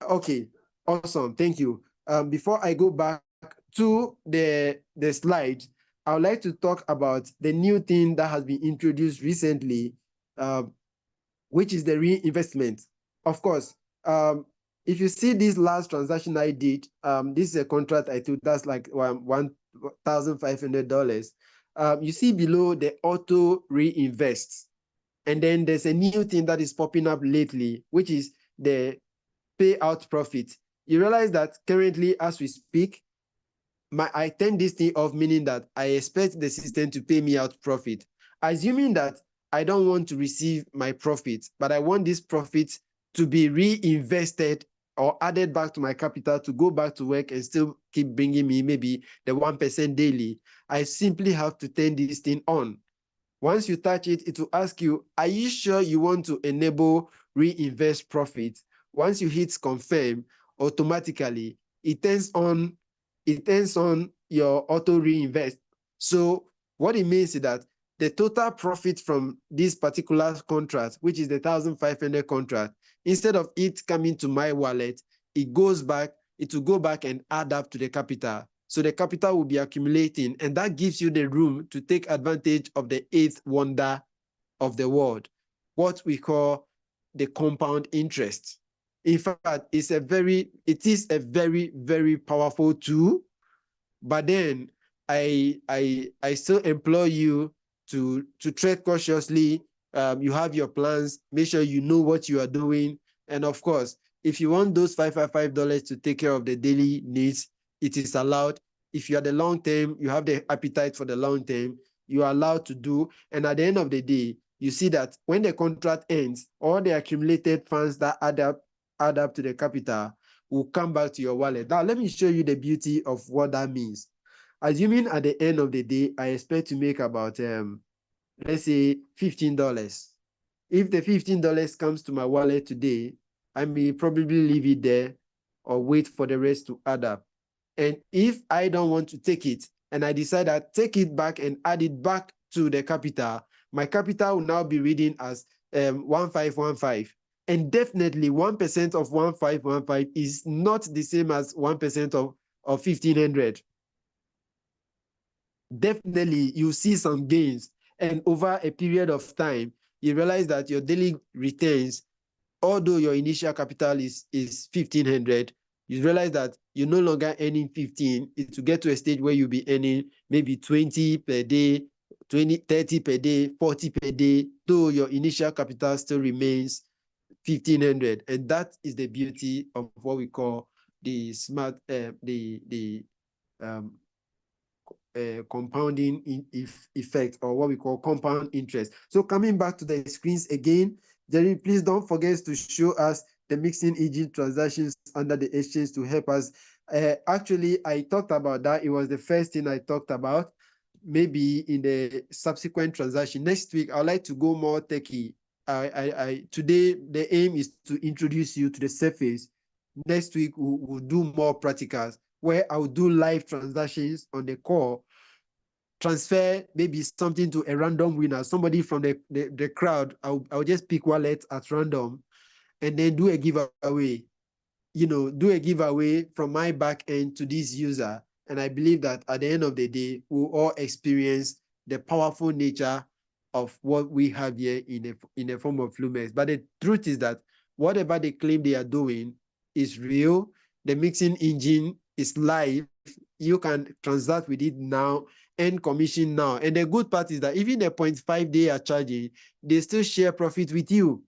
Speaker 3: Okay, awesome. Thank you. Before I go back to the slide, I would like to talk about the new thing that has been introduced recently, which is the reinvestment. Of course, if you see this last transaction I did, this is a contract I took, that's like $1,500. You see below the auto reinvest. And then there's a new thing that is popping up lately, which is the payout profit. You realize that currently, as we speak, I turn this thing off, meaning that I expect the system to pay me out profit, assuming that I don't want to receive my profit, but I want this profit to be reinvested or added back to my capital to go back to work and still keep bringing me maybe the 1% daily. I simply have to turn this thing on. Once you touch it, it will ask you, are you sure you want to enable reinvest profit? Once you hit confirm, automatically it turns on your auto reinvest. So what it means is that the total profit from this particular contract, which is the 1,500 contract, instead of it coming to my wallet, it will go back and add up to the capital. So the capital will be accumulating, and that gives you the room to take advantage of the eighth wonder of the world, what we call the compound interest. In fact, it is a very, very powerful tool. But then I still implore you to tread cautiously. You have your plans, make sure you know what you are doing. And of course, if you want those $555 to take care of the daily needs, it is allowed. If you are the long term, you have the appetite for the long term, you are allowed to do. And at the end of the day, you see that when the contract ends, all the accumulated funds that add up to the capital will come back to your wallet. Now, let me show you the beauty of what that means. Assuming at the end of the day, I expect to make about, let's say, $15. If the $15 comes to my wallet today, I may probably leave it there or wait for the rest to add up. And if I don't want to take it, and I decide to take it back and add it back to the capital, my capital will now be reading as 1515. And definitely 1% of 1515 is not the same as 1% of 1,500. Definitely you see some gains. And over a period of time, you realize that your daily returns, although your initial capital is 1,500, you realize that you're no longer earning 15. It will get to a stage where you'll be earning maybe 20 per day, 20, 30 per day, 40 per day, though your initial capital still remains 1,500. And that is the beauty of what we call the smart, compounding effect, or what we call compound interest. So coming back to the screens again, Jerry, please don't forget to show us the mixing agent transactions under the exchange to help us. Actually, I talked about that. It was the first thing I talked about. Maybe in the subsequent transaction next week, I'd like to go more techie. Today, the aim is to introduce you to the surface. Next week, we'll do more practicals, where I'll do live transactions on the call, transfer maybe something to a random winner, somebody from the crowd. I'll just pick wallets at random and then do a giveaway. Do a giveaway from my back end to this user. And I believe that at the end of the day, we'll all experience the powerful nature of what we have here in a form of LoomX. But the truth is that whatever they claim they are doing is real. The mixing engine is live. You can transact with it now and commission now. And the good part is that even the 0.5 they are charging, they still share profit with you.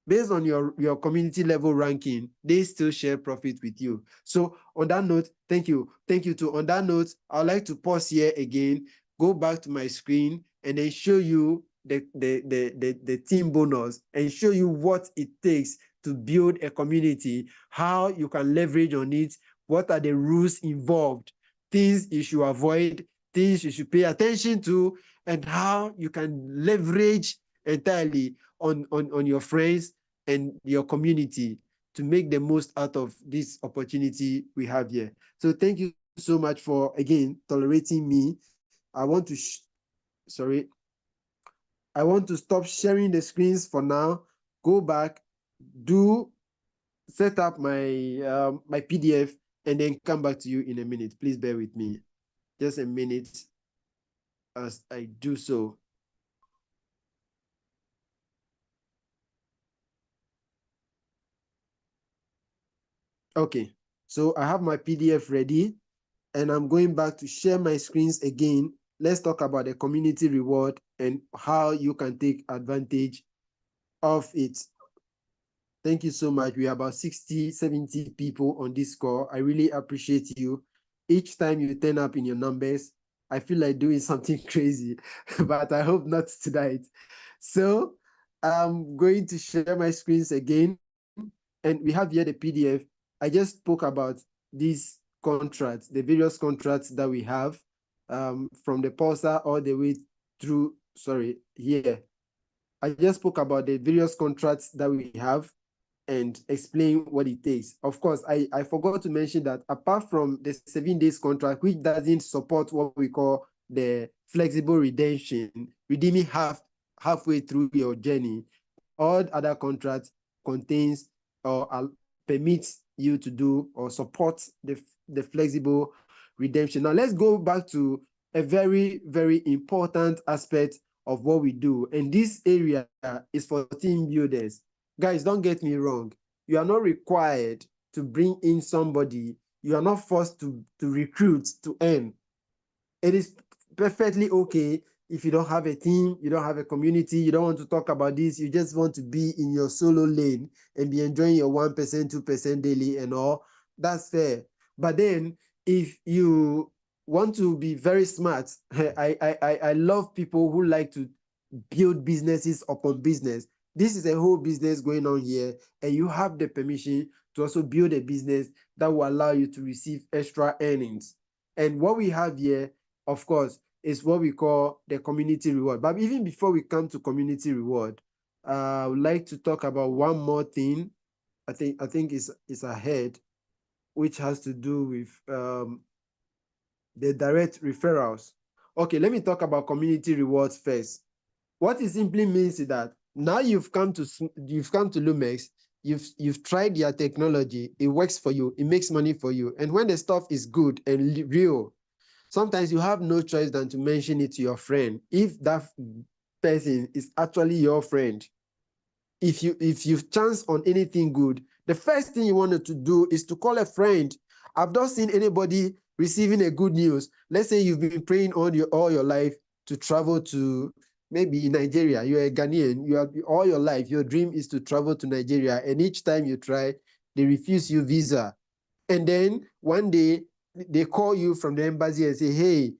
Speaker 3: Based on your community level ranking, they still share profit with you. So on that note, thank you. Thank you too. On that note, I'd like to pause here again, go back to my screen, and then show you the team bonus and show you what it takes to build a community, how you can leverage on it, what are the rules involved, things you should avoid, things you should pay attention to, and how you can leverage entirely on your friends and your community to make the most out of this opportunity we have here. So thank you so much for, again, tolerating me. I want to, I want to stop sharing the screens for now, go back, set up my, my PDF, and then come back to you in a minute. Please bear with me. Just a minute as I do so. Okay, so I have my PDF ready and I'm going back to share my screens again. Let's talk about the community reward and how you can take advantage of it. Thank you so much. We are about 60, 70 people on this call. I really appreciate you. Each time you turn up in your numbers, I feel like doing something crazy, but I hope not tonight. So I'm going to share my screens again. And we have here the PDF. I just spoke about these contracts, the various contracts that we have from the pulsar all the way through, here. I just spoke about the various contracts that we have and explain what it takes. Of course, I forgot to mention that apart from the 7 days contract, which doesn't support what we call the flexible redemption, redeeming halfway through your journey, all other contracts contains or permits you to do or support the flexible redemption. Now let's go back to a very, very important aspect of what we do. And this area is for team builders. Guys, don't get me wrong. You are not required to bring in somebody. You are not forced to recruit to earn. It is perfectly okay if you don't have a team, you don't have a community, you don't want to talk about this, you just want to be in your solo lane and be enjoying your 1%, 2% daily and all. That's fair. But then if you want to be very smart, I love people who like to build businesses upon business. This is a whole business going on here, and you have the permission to also build a business that will allow you to receive extra earnings. And what we have here, of course, is what we call the community reward. But even before we come to community reward, I would like to talk about one more thing. I think it's ahead, which has to do with the direct referrals. Okay, let me talk about community rewards first. What it simply means is that now you've come to LoomX, you've tried your technology, it works for you, it makes money for you, and when the stuff is good and real, sometimes you have no choice than to mention it to your friend if that person is actually your friend. If you've chanced on anything good, the first thing you wanted to do is to call a friend. I've not seen anybody receiving a good news. Let's say you've been praying all your life to travel to maybe Nigeria. You're a Ghanaian. You have all your life. Your dream is to travel to Nigeria, and each time you try, they refuse you visa. And then one day they call you from the embassy and say, "Hey,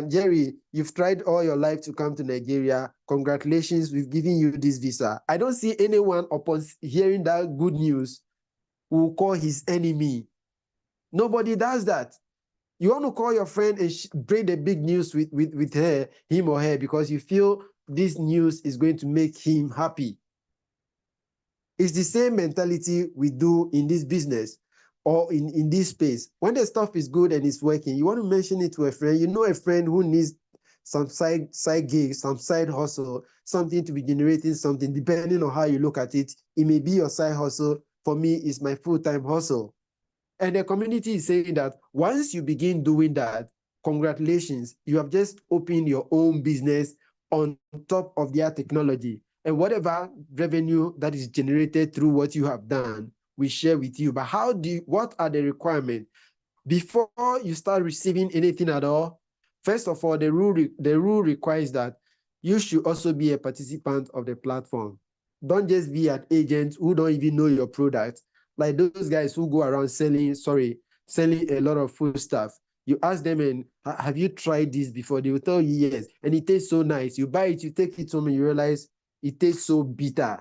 Speaker 3: Jerry, you've tried all your life to come to Nigeria. Congratulations, we've given you this visa." I don't see anyone upon hearing that good news who will call his enemy. Nobody does that. You want to call your friend and break the big news with him or her, because you feel this news is going to make him happy. It's the same mentality we do in this business or in this space. When the stuff is good and it's working, you want to mention it to a friend. You know a friend who needs some side gig, some side hustle, something to be generating something, depending on how you look at it. It may be your side hustle. For me, it's my full-time hustle. And the community is saying that once you begin doing that, congratulations, you have just opened your own business on top of their technology. And whatever revenue that is generated through what you have done, we share with you. But what are the requirements? Before you start receiving anything at all, first of all, the rule requires that you should also be a participant of the platform. Don't just be an agent who don't even know your product. Like those guys who go around selling a lot of food stuff. You ask them, and have you tried this before? They will tell you yes, and it tastes so nice. You buy it, you take it home, and you realize it tastes so bitter.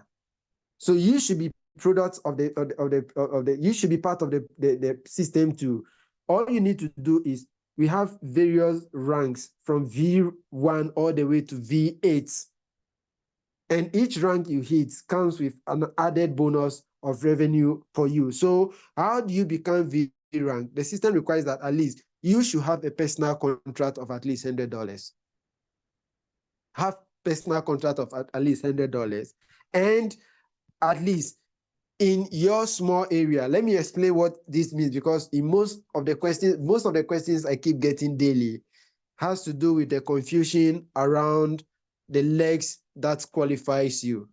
Speaker 3: So you should be products of the you should be part of the system too. All you need to do is we have various ranks from V1 all the way to V8. And each rank you hit comes with an added bonus of revenue for you. So how do you become V rank? The system requires that at least you should have a personal contract of at least $100. Have personal contract of at least $100. And at least in your small area. Let me explain what this means, because in most of the questions I keep getting daily has to do with the confusion around the legs that qualifies you.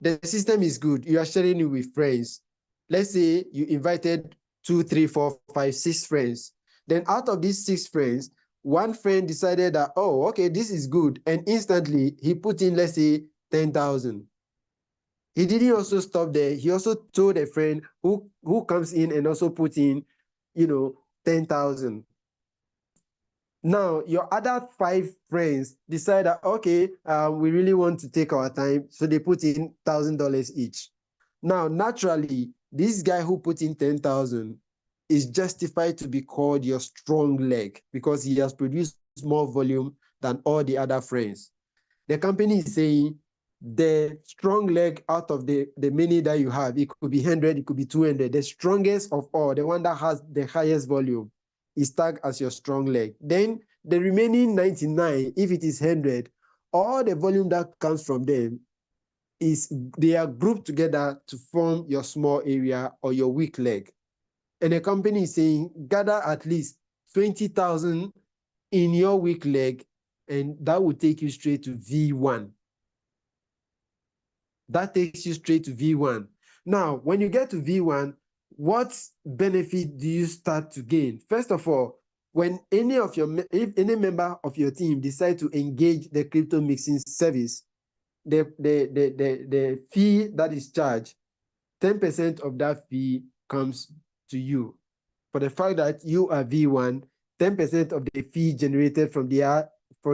Speaker 3: The system is good. You are sharing it with friends. Let's say you invited 2, 3, 4, 5, 6 friends. Then out of these 6 friends, one friend decided that, oh, okay, this is good. And instantly he put in, let's say, 10,000. He didn't also stop there. He also told a friend who comes in and also put in, 10,000. Now, your other 5 friends decide that, okay, we really want to take our time. So they put in $1,000 each. Now, naturally, this guy who put in 10,000 is justified to be called your strong leg because he has produced more volume than all the other friends. The company is saying the strong leg out of the many that you have, it could be 100, it could be 200. The strongest of all, the one that has the highest volume, is tagged as your strong leg. Then the remaining 99, if it is 100, all the volume that comes from them they are grouped together to form your small area or your weak leg. And the company is saying gather at least 20,000 in your weak leg, and that will take you straight to V1. That takes you straight to V1. Now, when you get to V1, what benefit do you start to gain? First of all, when if any member of your team decide to engage the crypto mixing service, the fee that is charged, 10% of that fee comes to you. For the fact that you are V1, 10% of the fee generated for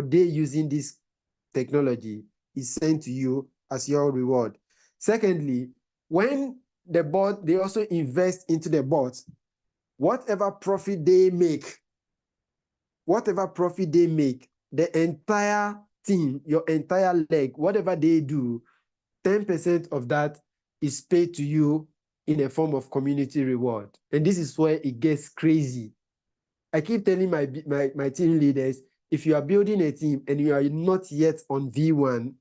Speaker 3: they using this technology is sent to you as your reward. Secondly, when the bot, they also invest into the bot, whatever profit they make, the entire team, your entire leg, whatever they do, 10% of that is paid to you in a form of community reward. And this is where it gets crazy. I keep telling my team leaders, if you are building a team and you are not yet on V1,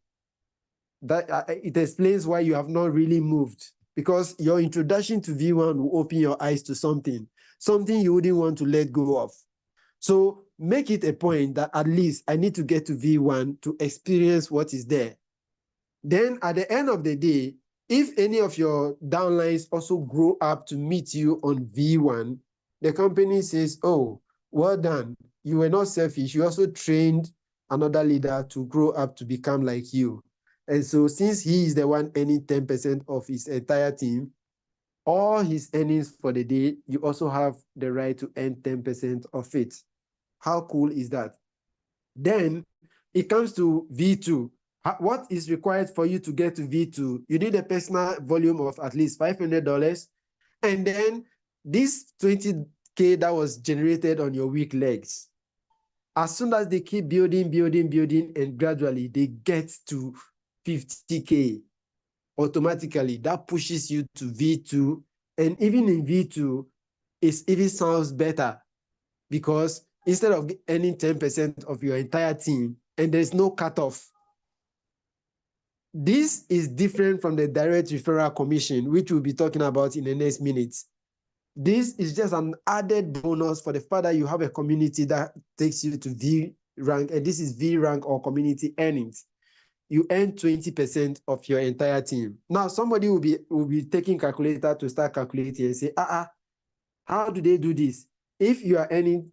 Speaker 3: that it explains why you have not really moved, because your introduction to V1 will open your eyes to something you wouldn't want to let go of. So make it a point that at least I need to get to V1 to experience what is there. Then at the end of the day, if any of your downlines also grow up to meet you on V1, the company says, oh, well done. You were not selfish. You also trained another leader to grow up to become like you. And so since he is the one earning 10% of his entire team, all his earnings for the day, you also have the right to earn 10% of it. How cool is that? Then it comes to V2. What is required for you to get to V2? You need a personal volume of at least $500. And then this 20K that was generated on your weak legs, as soon as they keep building, and gradually they get to 50K, automatically that pushes you to V2. And even in V2, it even sounds better, because instead of earning 10% of your entire team and there's no cutoff, this is different from the direct referral commission, which we'll be talking about in the next minute. This is just an added bonus for the fact that you have a community that takes you to rank, and this is V rank or community earnings, you earn 20% of your entire team. Now, somebody will be taking calculator to start calculating and say, how do they do this? If you are earning,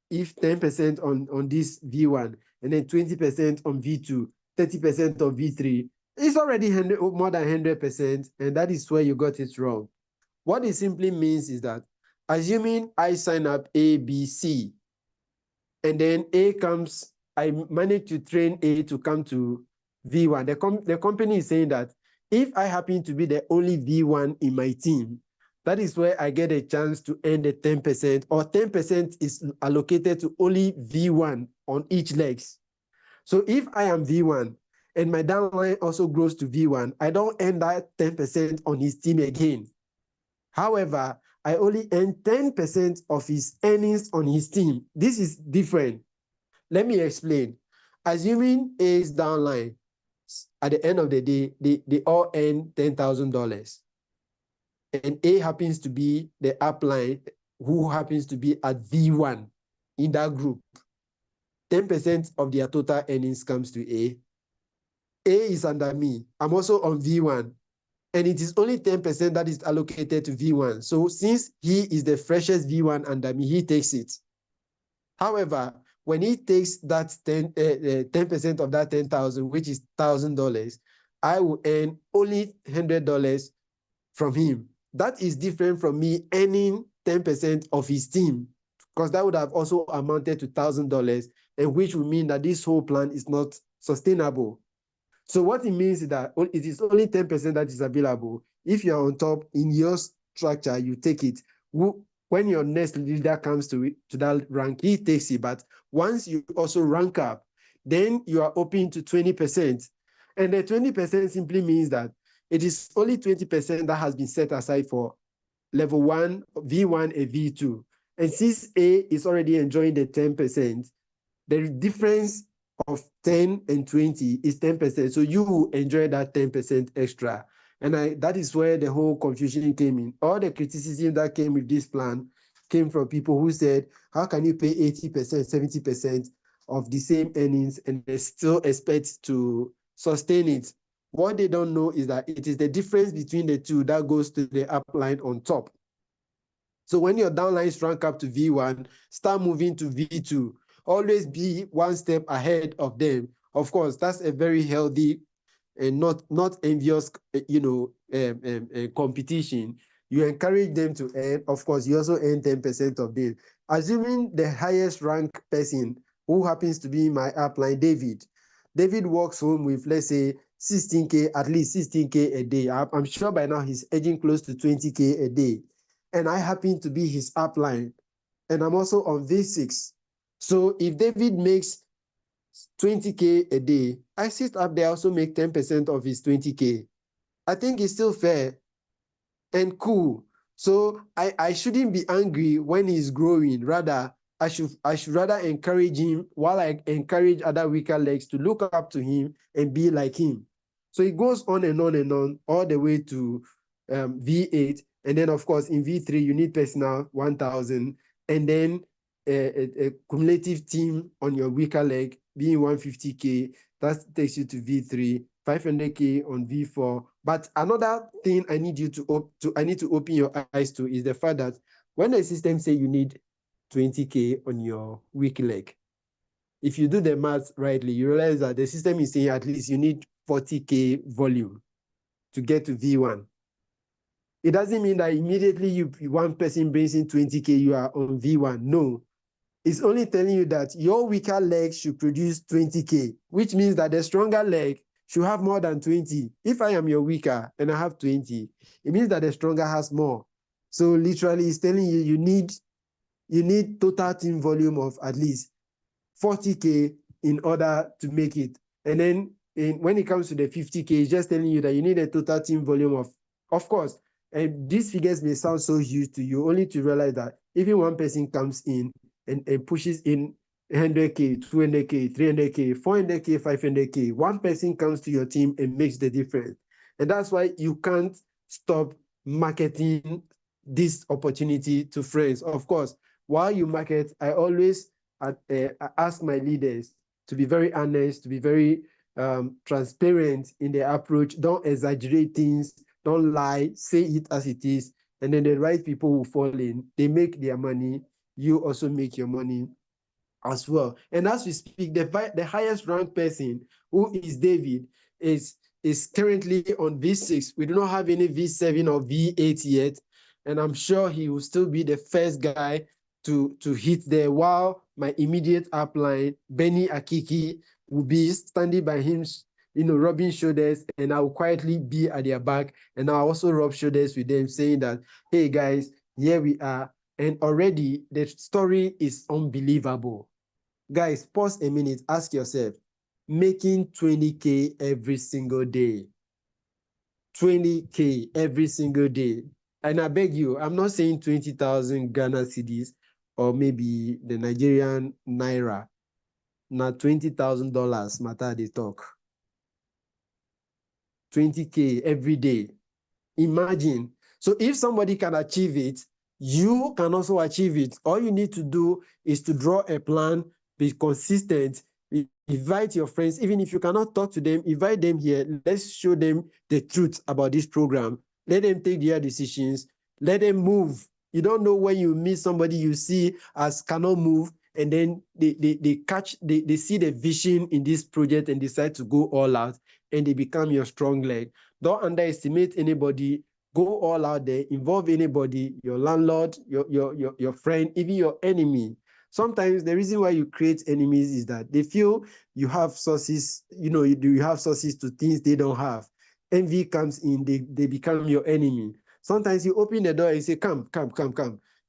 Speaker 3: if 10% on this V1, and then 20% on V2, 30% on V3, it's already more than 100%, and that is where you got it wrong. What it simply means is that, assuming I sign up A, B, C, and then A comes, I manage to train A to come to V1. The company is saying that if I happen to be the only V1 in my team, that is where I get a chance to earn the 10%, or 10% is allocated to only V1 on each legs. So if I am V1 and my downline also grows to V1, I don't earn that 10% on his team again. However, I only earn 10% of his earnings on his team. This is different. Let me explain. Assuming A's downline, at the end of the day, they all earn $10,000. And A happens to be the upline who happens to be at V1 in that group. 10% of their total earnings comes to A. A is under me. I'm also on V1. And it is only 10% that is allocated to V1. So since he is the freshest V1 under me, he takes it. However, when he takes that 10% of that 10,000, which is $1,000, I will earn only $100 from him. That is different from me earning 10% of his team, because that would have also amounted to $1,000, and which would mean that this whole plan is not sustainable. So what it means is that it is only 10% that is available. If you're on top in your structure, you take it. When your next leader comes to that rank, he takes it. But once you also rank up, then you are open to 20%. And the 20% simply means that it is only 20% that has been set aside for level 1, V1, and V2. And since A is already enjoying the 10%, the difference of 10 and 20 is 10%. So you will enjoy that 10% extra. And that is where the whole confusion came in. All the criticism that came with this plan came from people who said, how can you pay 80%, 70% of the same earnings and still expect to sustain it? What they don't know is that it is the difference between the two that goes to the upline on top. So when your downlines rank up to V1, start moving to V2. Always be one step ahead of them. Of course, that's a very healthy and not envious, competition. You encourage them to earn. Of course, you also earn 10% of them. Assuming the highest rank person, who happens to be my upline, David. David walks home with, let's say, 16K, at least 16K a day. I'm sure by now he's edging close to 20K a day. And I happen to be his upline. And I'm also on V6. So if David makes 20K a day, I sit up there, also make 10% of his 20K. I think it's still fair and cool. So I shouldn't be angry when he's growing. Rather, I should rather encourage him, while I encourage other weaker legs to look up to him and be like him. So it goes on and on and on, all the way to V8. And then, of course, in V3, you need personal 1,000. And then a cumulative team on your weaker leg being 150K. That takes you to V3, 500K on V4. But another thing I need you to open your eyes to is the fact that when the system say you need 20K on your weak leg, if you do the math rightly, you realize that the system is saying at least you need 40K volume to get to V1. It doesn't mean that immediately one person brings in 20K, you are on V1. No. It's only telling you that your weaker leg should produce 20K, which means that the stronger leg should have more than 20. If I am your weaker and I have 20, it means that the stronger has more. So literally, it's telling you you need total team volume of at least 40K in order to make it. And then when it comes to the 50K, it's just telling you that you need a total team volume of course, and these figures may sound so huge to you, only to realize that even one person comes in and pushes in 100K, 200K, 300K, 400K, 500K. One person comes to your team and makes the difference. And that's why you can't stop marketing this opportunity to friends. Of course, while you market, I always ask my leaders to be very honest, to be very transparent in their approach. Don't exaggerate things, don't lie, say it as it is, and then the right people will fall in. They make their money, you also make your money as well. And as we speak, the highest ranked person, who is David, is currently on V6. We do not have any V7 or V8 yet, and I'm sure he will still be the first guy to hit there, while my immediate upline, Benny Akiki, will be standing by him, rubbing shoulders, and I will quietly be at their back, and I'll also rub shoulders with them, saying that, hey guys, here we are. And already the story is unbelievable. Guys, pause a minute, ask yourself, making 20K every single day. 20K every single day. And I beg you, I'm not saying 20,000 Ghana cedis or maybe the Nigerian Naira. Not $20,000 matter they talk. 20K every day. Imagine. So if somebody can achieve it, you can also achieve it. All you need to do is to draw a plan, be consistent, invite your friends. Even if you cannot talk to them, invite them here. Let's show them the truth about this program. Let them take their decisions. Let them move. You don't know when you meet somebody you see as cannot move, and then they see the vision in this project and decide to go all out, and they become your strong leg. Don't underestimate anybody. Go all out there, involve anybody, your landlord, your friend, even your enemy. Sometimes the reason why you create enemies is that they feel you have sources, you have sources to things they don't have. Envy comes in, they become your enemy. Sometimes you open the door and say, come.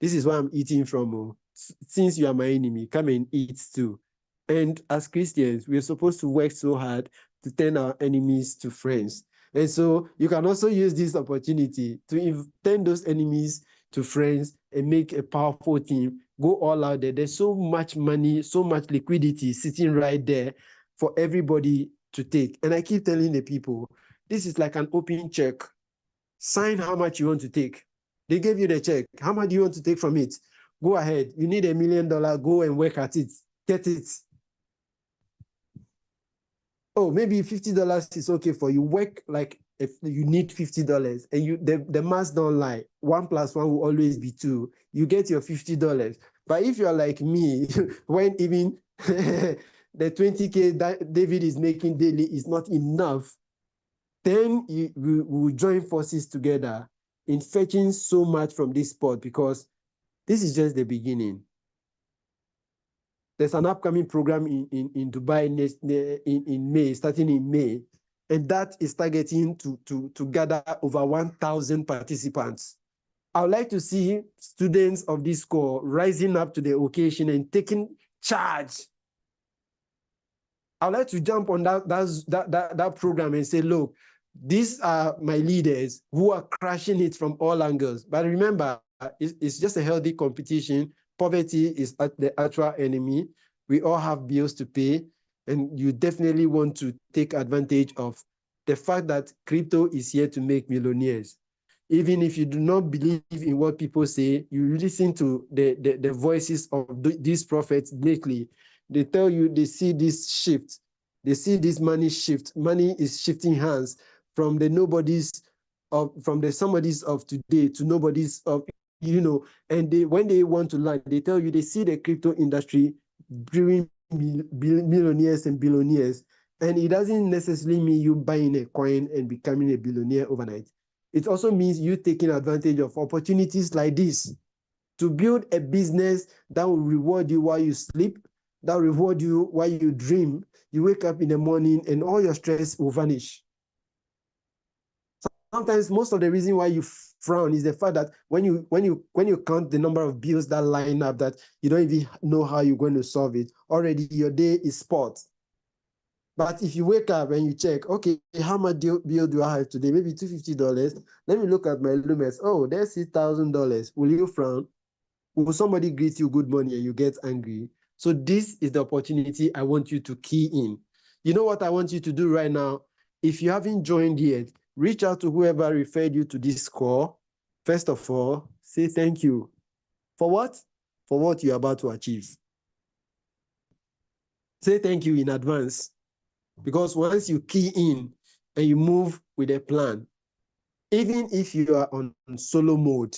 Speaker 3: This is where I'm eating from. Since you are my enemy, come and eat too. And as Christians, we're supposed to work so hard to turn our enemies to friends. And so you can also use this opportunity to turn those enemies to friends and make a powerful team. Go all out there. There's so much money, so much liquidity sitting right there for everybody to take. And I keep telling the people, this is like an open check. Sign how much you want to take. They gave you the check. How much do you want to take from it? Go ahead. You need $1 million. Go and work at it. Get it. Oh, maybe $50 is okay for you. Work like if you need $50, and the math don't lie. 1 + 1 will always be 2. You get your $50. But if you're like me, when even the 20K that David is making daily is not enough, then we will join forces together in fetching so much from this sport, because this is just the beginning. There's an upcoming program in Dubai in May, starting in May, and that is targeting to gather over 1,000 participants. I would like to see students of this corps rising up to the occasion and taking charge. I would like to jump on that program and say, look, these are my leaders who are crushing it from all angles. But remember, it's just a healthy competition. Poverty is the actual enemy. We all have bills to pay, and you definitely want to take advantage of the fact that crypto is here to make millionaires. Even if you do not believe in what people say, you listen to the voices of these prophets lately. They tell you they see this shift. They see this money shift. Money is shifting hands from the somebodies of today to nobodies of, and when they want to learn, they tell you they see the crypto industry brewing millionaires and billionaires. And it doesn't necessarily mean you buying a coin and becoming a billionaire overnight. It also means you taking advantage of opportunities like this to build a business that will reward you while you sleep, that will reward you while you dream. You wake up in the morning and all your stress will vanish. Sometimes most of the reason why you frown is the fact that when you count the number of bills that line up, that you don't even know how you're going to solve it, already your day is spoiled. But if you wake up and you check, okay, how much bill do I have today? Maybe $250. Let me look at my LoomX. Oh, there's $6,000. Will you frown? Will somebody greet you good morning and you get angry? So this is the opportunity I want you to key in. You know what I want you to do right now? If you haven't joined yet, reach out to whoever referred you to this call. First of all, say thank you. For what? For what you're about to achieve. say thank you in advance, because once you key in and you move with a plan, even if you are on solo mode,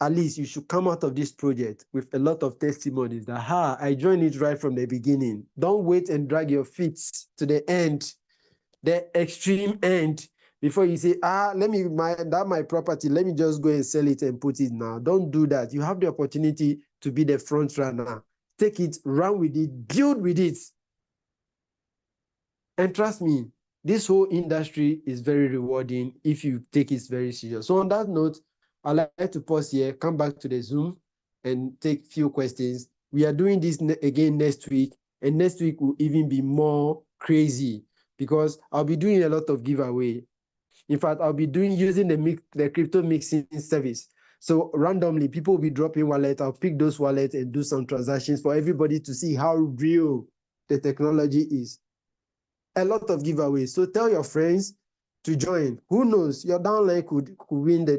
Speaker 3: at least you should come out of this project with a lot of testimonies that, I joined it right from the beginning. Don't wait and drag your feet to the end, the extreme end, before you say, my property, let me just go and sell it and put it now. Don't do that. You have the opportunity to be the front runner. Take it, run with it, build with it. And trust me, this whole industry is very rewarding if you take it very serious. So on that note, I'd like to pause here, come back to the Zoom and take few questions. We are doing this again next week, and next week will even be more crazy because I'll be doing a lot of giveaway. In fact, I'll be using the crypto mixing service. So randomly, people will be dropping wallets. I'll pick those wallets and do some transactions for everybody to see how real the technology is. A lot of giveaways. So tell your friends to join. Who knows? Your downline could win the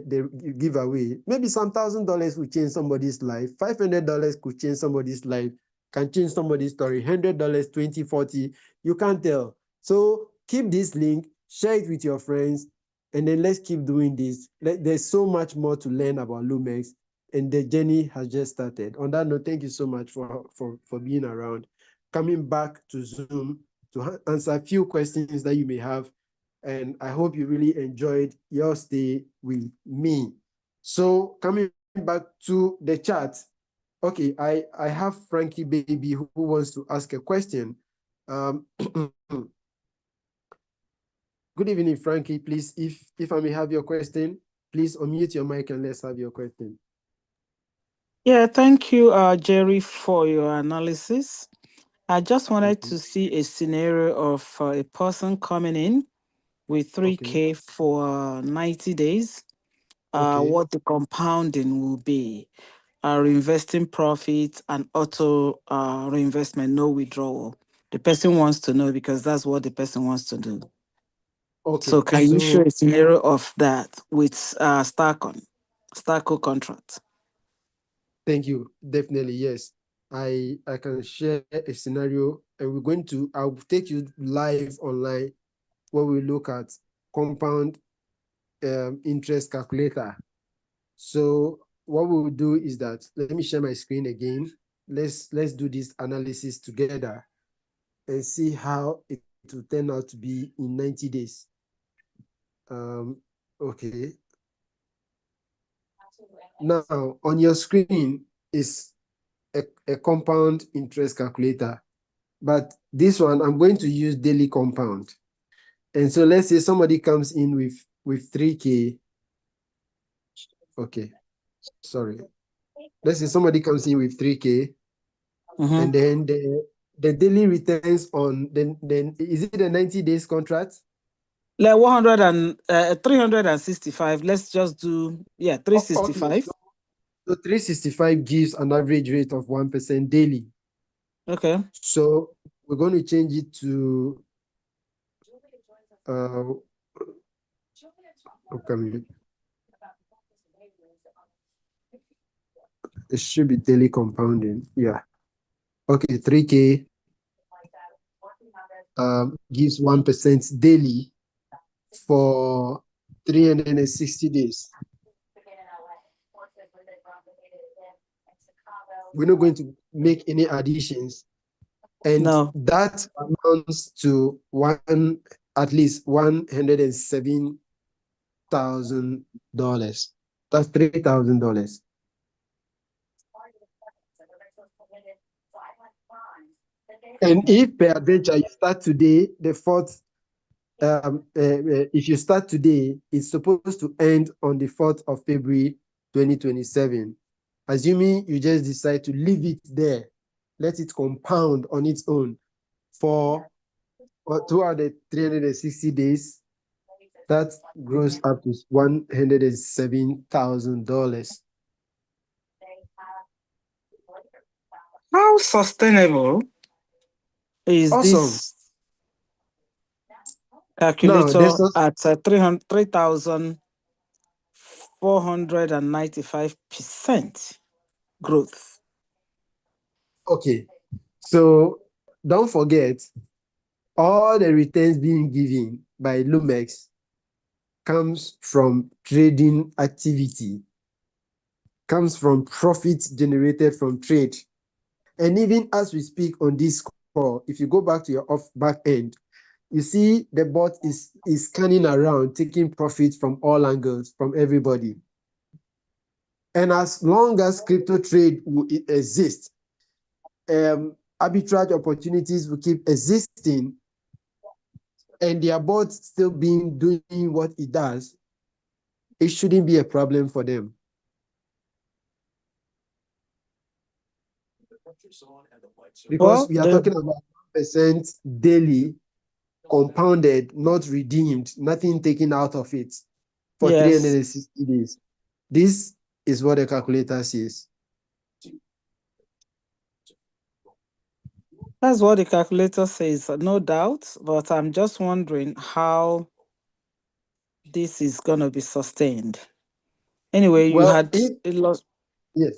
Speaker 3: giveaway. Maybe some $1,000 will change somebody's life. $500 could change somebody's life, can change somebody's story. $100, 20, 40, you can't tell. So keep this link, share it with your friends, and then let's keep doing this. There's so much more to learn about LoomX, and the journey has just started. On that note, thank you so much for being around. Coming back to Zoom to answer a few questions that you may have. And I hope you really enjoyed your stay with me. So coming back to the chat, okay, I have Frankie Baby who wants to ask a question. Good evening, Frankie. Please, if I may have your question, please unmute your mic and let's have your question.
Speaker 4: Yeah, thank you, Jerry, for your analysis. I just wanted to see a scenario of a person coming in with 3K for 90 days, what the compounding will be, reinvesting profits and auto reinvestment, no withdrawal. The person wants to know because that's what the person wants to do.
Speaker 3: Okay.
Speaker 4: So can you show a scenario of that with Starco contract?
Speaker 3: Thank you. Definitely, yes. I can share a scenario, and I'll take you live online where we look at compound interest calculator. So what we will do is that, let me share my screen again. Let's do this analysis together and see how it will turn out to be in 90 days. Okay. Now, on your screen is a compound interest calculator. But this one, I'm going to use daily compound. And so let's say somebody comes in with 3K. Okay, sorry. Let's say somebody comes in with 3K. And then the daily returns on, then is it a 90 days contract?
Speaker 4: Like 100 and 365. Let's just do 365.
Speaker 3: Okay. So 365 gives an average rate of 1% daily.
Speaker 4: Okay.
Speaker 3: So we're going to change it to okay. It should be daily compounding. Yeah. Okay, 3K gives 1% daily for 360 days. We're not going to make any additions. And that amounts to at least $107,000. That's $3,000. And if per adventure you start today, the fourth, if you start today, it's supposed to end on the 4th of February, 2027. Assuming you just decide to leave it there, let it compound on its own for throughout the 360 days, that grows up to $107,000.
Speaker 4: How sustainable is this calculator at 3,495% growth?
Speaker 3: Okay, so don't forget, all the returns being given by LoomX comes from trading activity, comes from profits generated from trade. And even as we speak on this call, if you go back to your back end, you see the bot is scanning around, taking profit from all angles, from everybody. And as long as crypto trade will exist, arbitrage opportunities will keep existing, and their bot still doing what it does, it shouldn't be a problem for them. Because we are talking about 1% daily, compounded, not redeemed, nothing taken out of it for 360 days. This is what the calculator says.
Speaker 4: That's what the calculator says, no doubt. But I'm just wondering how this is going to be sustained. Anyway, you had a lot.
Speaker 3: Yes.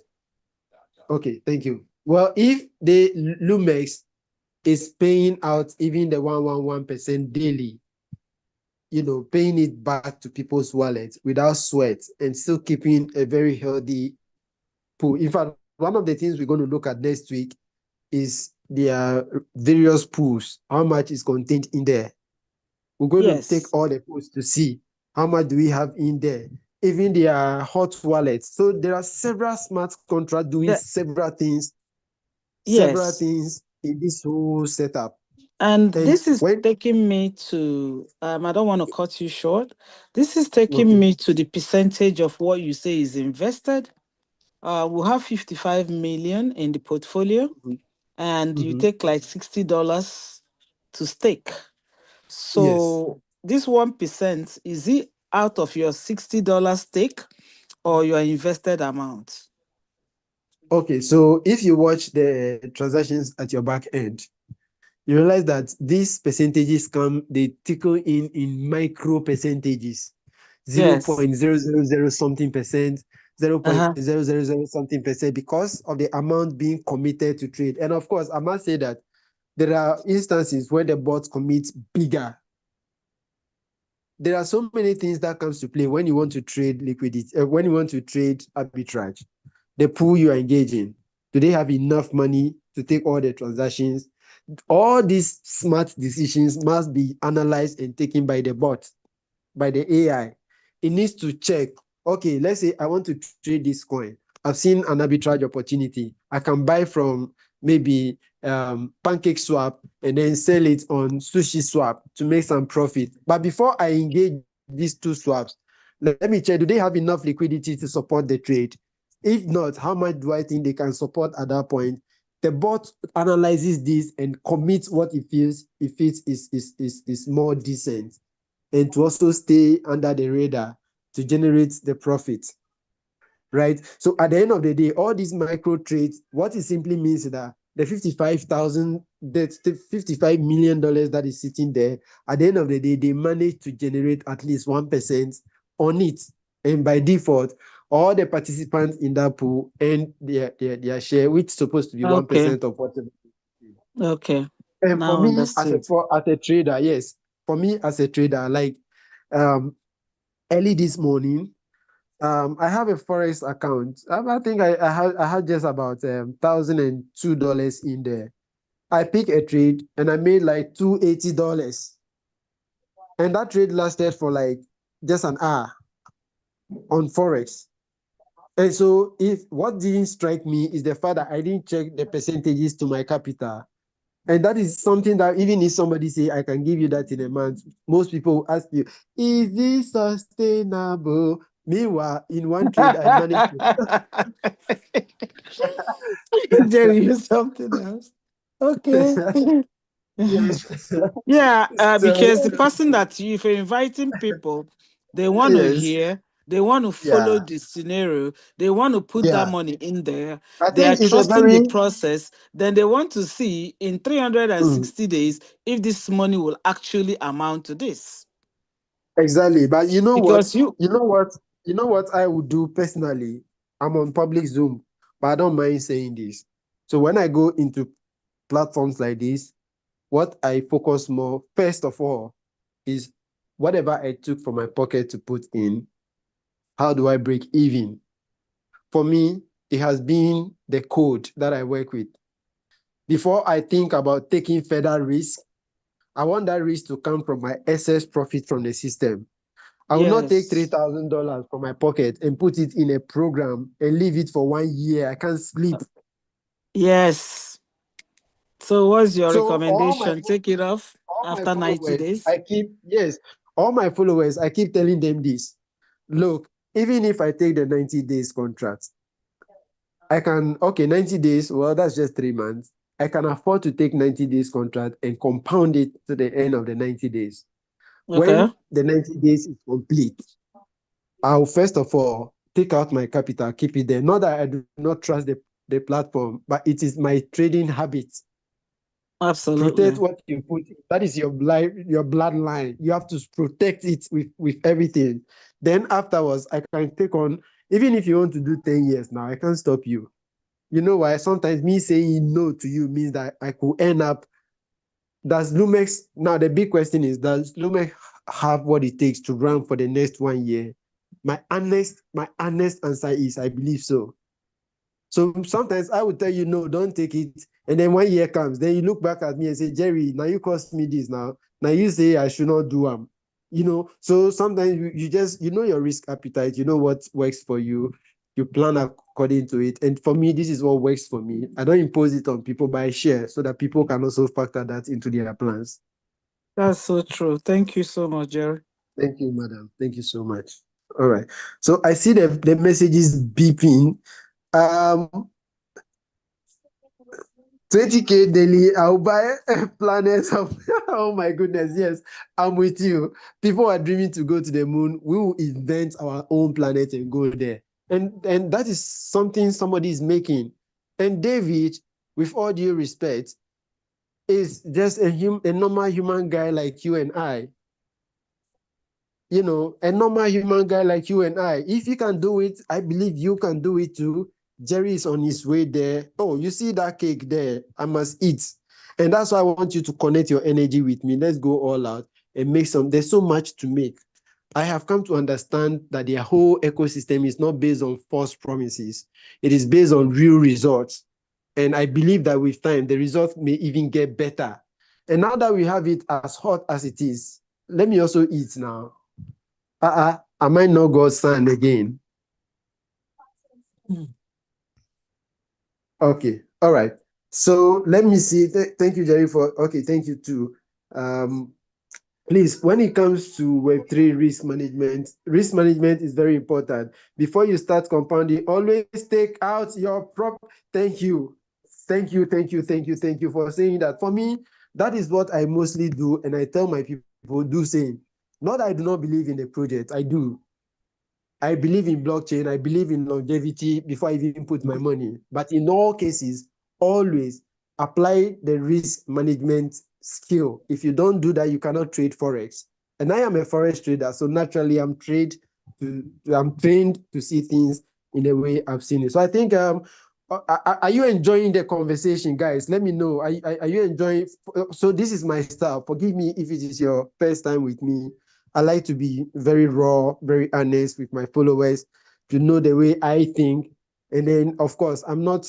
Speaker 3: Okay, thank you. Well, if the LoomX is paying out even the 111% daily, paying it back to people's wallets without sweat and still keeping a very healthy pool. In fact, one of the things we're going to look at next week is their various pools, how much is contained in there. We're going to take all the pools to see how much do we have in there. Even their hot wallets. So there are several smart contracts doing several things in this whole setup.
Speaker 4: And this is taking me to, I don't want to cut you short. This is taking me to the percentage of what you say is invested. We'll have 55 million in the portfolio, and you take like $60 to stake. So this 1%, is it out of your $60 stake or your invested amount?
Speaker 3: Okay, so if you watch the transactions at your back end, you realize that these percentages they tickle in micro percentages, 0.000 something percent, 0.000 something percent, because of the amount being committed to trade. And of course, I must say that there are instances where the bot commits bigger. There are so many things that comes to play when you want to trade liquidity, when you want to trade arbitrage. The pool you are engaging, do they have enough money to take all the transactions? All these smart decisions must be analyzed and taken by the bot, by the AI. It needs to check, okay, let's say I want to trade this coin. I've seen an arbitrage opportunity. I can buy from maybe Pancake Swap and then sell it on Sushi Swap to make some profit. But before I engage these two swaps, let me check, do they have enough liquidity to support the trade? If not, how much do I think they can support at that point? The bot analyzes this and commits what it feels is more decent, and to also stay under the radar to generate the profit, right? So at the end of the day, all these micro trades, what it simply means is that the $55 million that is sitting there, at the end of the day, they manage to generate at least 1% on it. And by default, all the participants in that pool earn their share, which is supposed to be 1% of whatever.
Speaker 4: Okay.
Speaker 3: And for me, as a trader, yes, for me as a trader, like early this morning, I have a Forex account. I think I had just about $1,002 in there. I pick a trade and I made like $280. And that trade lasted for like just an hour on Forex. And so what didn't strike me is the fact that I didn't check the percentages to my capital. And that is something that even if somebody say, I can give you that in a month, most people will ask you, is this sustainable? Meanwhile, in one trade, I managed
Speaker 4: to Jerry, you something else. Okay. Yeah, because the person that if you're inviting people, they want to hear, they want to follow the scenario, they want to put that money in there, they are trusting the process, then they want to see in 360 days if this money will actually amount to this.
Speaker 3: Exactly. But you know what I would do personally? I'm on public Zoom, but I don't mind saying this. So when I go into platforms like this, what I focus more, first of all, is whatever I took from my pocket to put in, how do I break even? For me, it has been the code that I work with. Before I think about taking further risk, I want that risk to come from my excess profit from the system. I will not take
Speaker 4: Yes.
Speaker 3: $3,000 from my pocket and put it in a program and leave it for 1 year. I can't sleep.
Speaker 4: Yes. So what's your
Speaker 3: So
Speaker 4: recommendation? Take it off
Speaker 3: all my
Speaker 4: after 90
Speaker 3: followers,
Speaker 4: days?
Speaker 3: all my followers, I keep telling them this. Look, even if I take the 90 days contract, I can, okay, 90 days, well, that's just 3 months. I can afford to take 90 days contract and compound it to the end of the 90 days.
Speaker 4: Okay.
Speaker 3: When the 90 days is complete, I'll first of all take out my capital, keep it there. Not that I do not trust the platform, but it is my trading habit.
Speaker 4: Absolutely.
Speaker 3: Protect what you put. That is your bloodline. You have to protect it with everything. Then afterwards, I can take on, even if you want to do 10 years now, I can't stop you. You know why? Sometimes me saying no to you means that I could end up. Does LoomX, now the big question is, does LoomX have what it takes to run for the next 1 year? My honest answer is I believe so. So sometimes I would tell you, no, don't take it. And then 1 year comes, then you look back at me and say, Jerry, now you cost me this now. Now you say I should not do them. So sometimes you just, your risk appetite, you know what works for you. You plan according to it. And for me, this is what works for me. I don't impose it on people, but I share so that people can also factor that into their plans.
Speaker 4: That's so true. Thank you so much, Jerry.
Speaker 3: Thank you, madam. Thank you so much. All right. So I see the messages beeping. 20K daily, I'll buy planets of, oh my goodness, yes, I'm with you. People are dreaming to go to the moon. We will invent our own planet and go there. And that is something somebody is making. And David, with all due respect, is just a normal human guy like you and I. A normal human guy like you and I. If you can do it, I believe you can do it too. Jerry is on his way there. Oh, you see that cake there? I must eat. And that's why I want you to connect your energy with me. Let's go all out and make some. There's so much to make. I have come to understand that their whole ecosystem is not based on false promises. It is based on real results. And I believe that with time, the results may even get better. And now that we have it as hot as it is, let me also eat now. Am I not God's son again? Okay, all right. So let me see. Thank you, Jerry, okay, thank you too. Please, when it comes to Web3 risk management is very important. Before you start compounding, always take out your thank you. Thank you for saying that. For me, that is what I mostly do, and I tell my people, do same. Not that I do not believe in the project, I do. I believe in blockchain. I believe in longevity before I even put my money. But in all cases, always apply the risk management skill. If you don't do that, you cannot trade Forex. And I am a Forex trader, so naturally I'm trained to see things in the way I've seen it. So I think, are you enjoying the conversation, guys? Let me know. Are you enjoying? So this is my style. Forgive me if it is your first time with me. I like to be very raw, very honest with my followers, to know the way I think. And then, of course, I'm not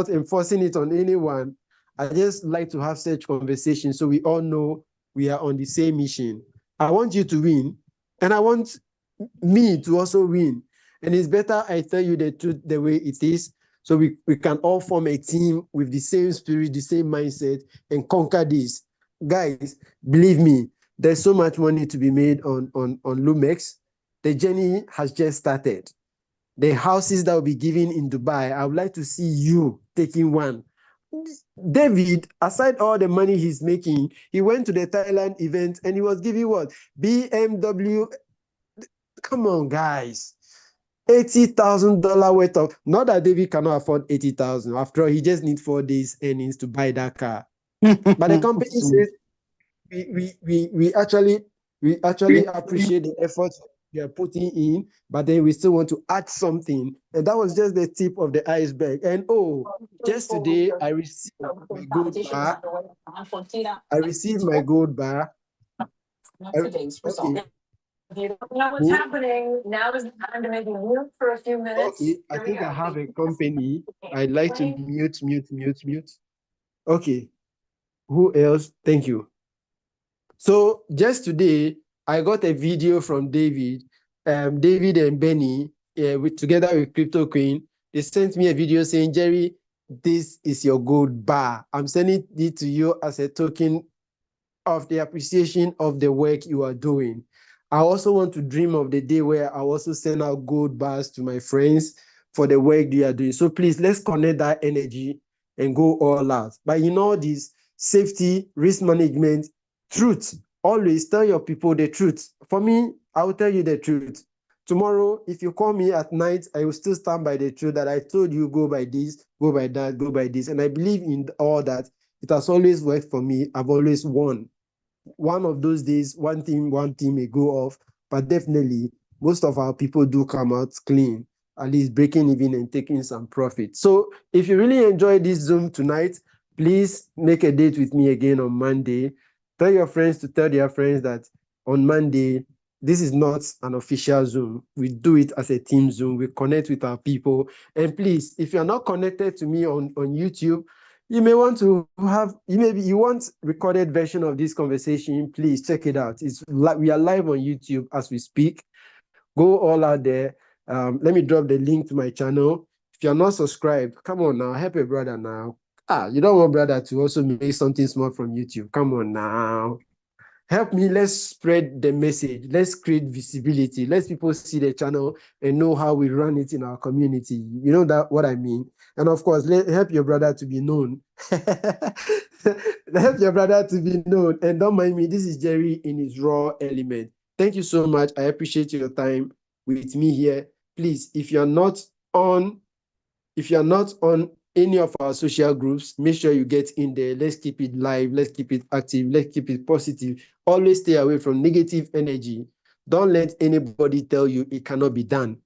Speaker 3: enforcing it on anyone. I just like to have such conversations so we all know we are on the same mission. I want you to win, and I want me to also win. And it's better I tell you the truth the way it is, so we can all form a team with the same spirit, the same mindset, and conquer this. Guys, believe me, there's so much money to be made on LoomX. The journey has just started. The houses that will be given in Dubai, I would like to see you taking one. David, aside all the money he's making, he went to the Thailand event and he was giving what? BMW. Come on, guys. $80,000 worth of, not that David cannot afford 80,000. After all, he just needs 4 days earnings to buy that car. But the company says we actually appreciate the effort we are putting in, but then we still want to add something. And that was just the tip of the iceberg. And just today I received my gold bar. I received my gold bar. Okay.
Speaker 5: You don't know what's happening. Now is the time to maybe mute for a few minutes.
Speaker 3: Okay, I think I have a company. I'd like to mute. Okay, who else? Thank you. So just today, I got a video from David, David and Benny, together with Crypto Queen. They sent me a video saying, Jerry, this is your gold bar. I'm sending it to you as a token of the appreciation of the work you are doing. I also want to dream of the day where I also send out gold bars to my friends for the work they are doing. So please, let's connect that energy and go all out. But in all this, safety, risk management, truth, always tell your people the truth. For me, I will tell you the truth. Tomorrow, if you call me at night, I will still stand by the truth that I told you, go by this, go by that, go by this. And I believe in all that. It has always worked for me. I've always won. One of those days, one team may go off, but definitely most of our people do come out clean, at least breaking even and taking some profit. So if you really enjoyed this Zoom tonight, please make a date with me again on Monday. Tell your friends to tell their friends that on Monday, this is not an official Zoom. We do it as a team Zoom. We connect with our people. And please, if you're not connected to me on YouTube, you may want to have, you want recorded version of this conversation, please check it out. It's like we are live on YouTube as we speak. Go all out there. Let me drop the link to my channel. If you're not subscribed, come on now, help a brother now. You don't want brother to also make something small from YouTube. Come on now. Help me, let's spread the message. Let's create visibility. Let people see the channel and know how we run it in our community. You know that what I mean? And of course, help your brother to be known. Help your brother to be known. And don't mind me, this is Jerry in his raw element. Thank you so much. I appreciate your time with me here. Please, if you're not on any of our social groups, make sure you get in there. Let's keep it live. Let's keep it active. Let's keep it positive. Always stay away from negative energy. Don't let anybody tell you it cannot be done.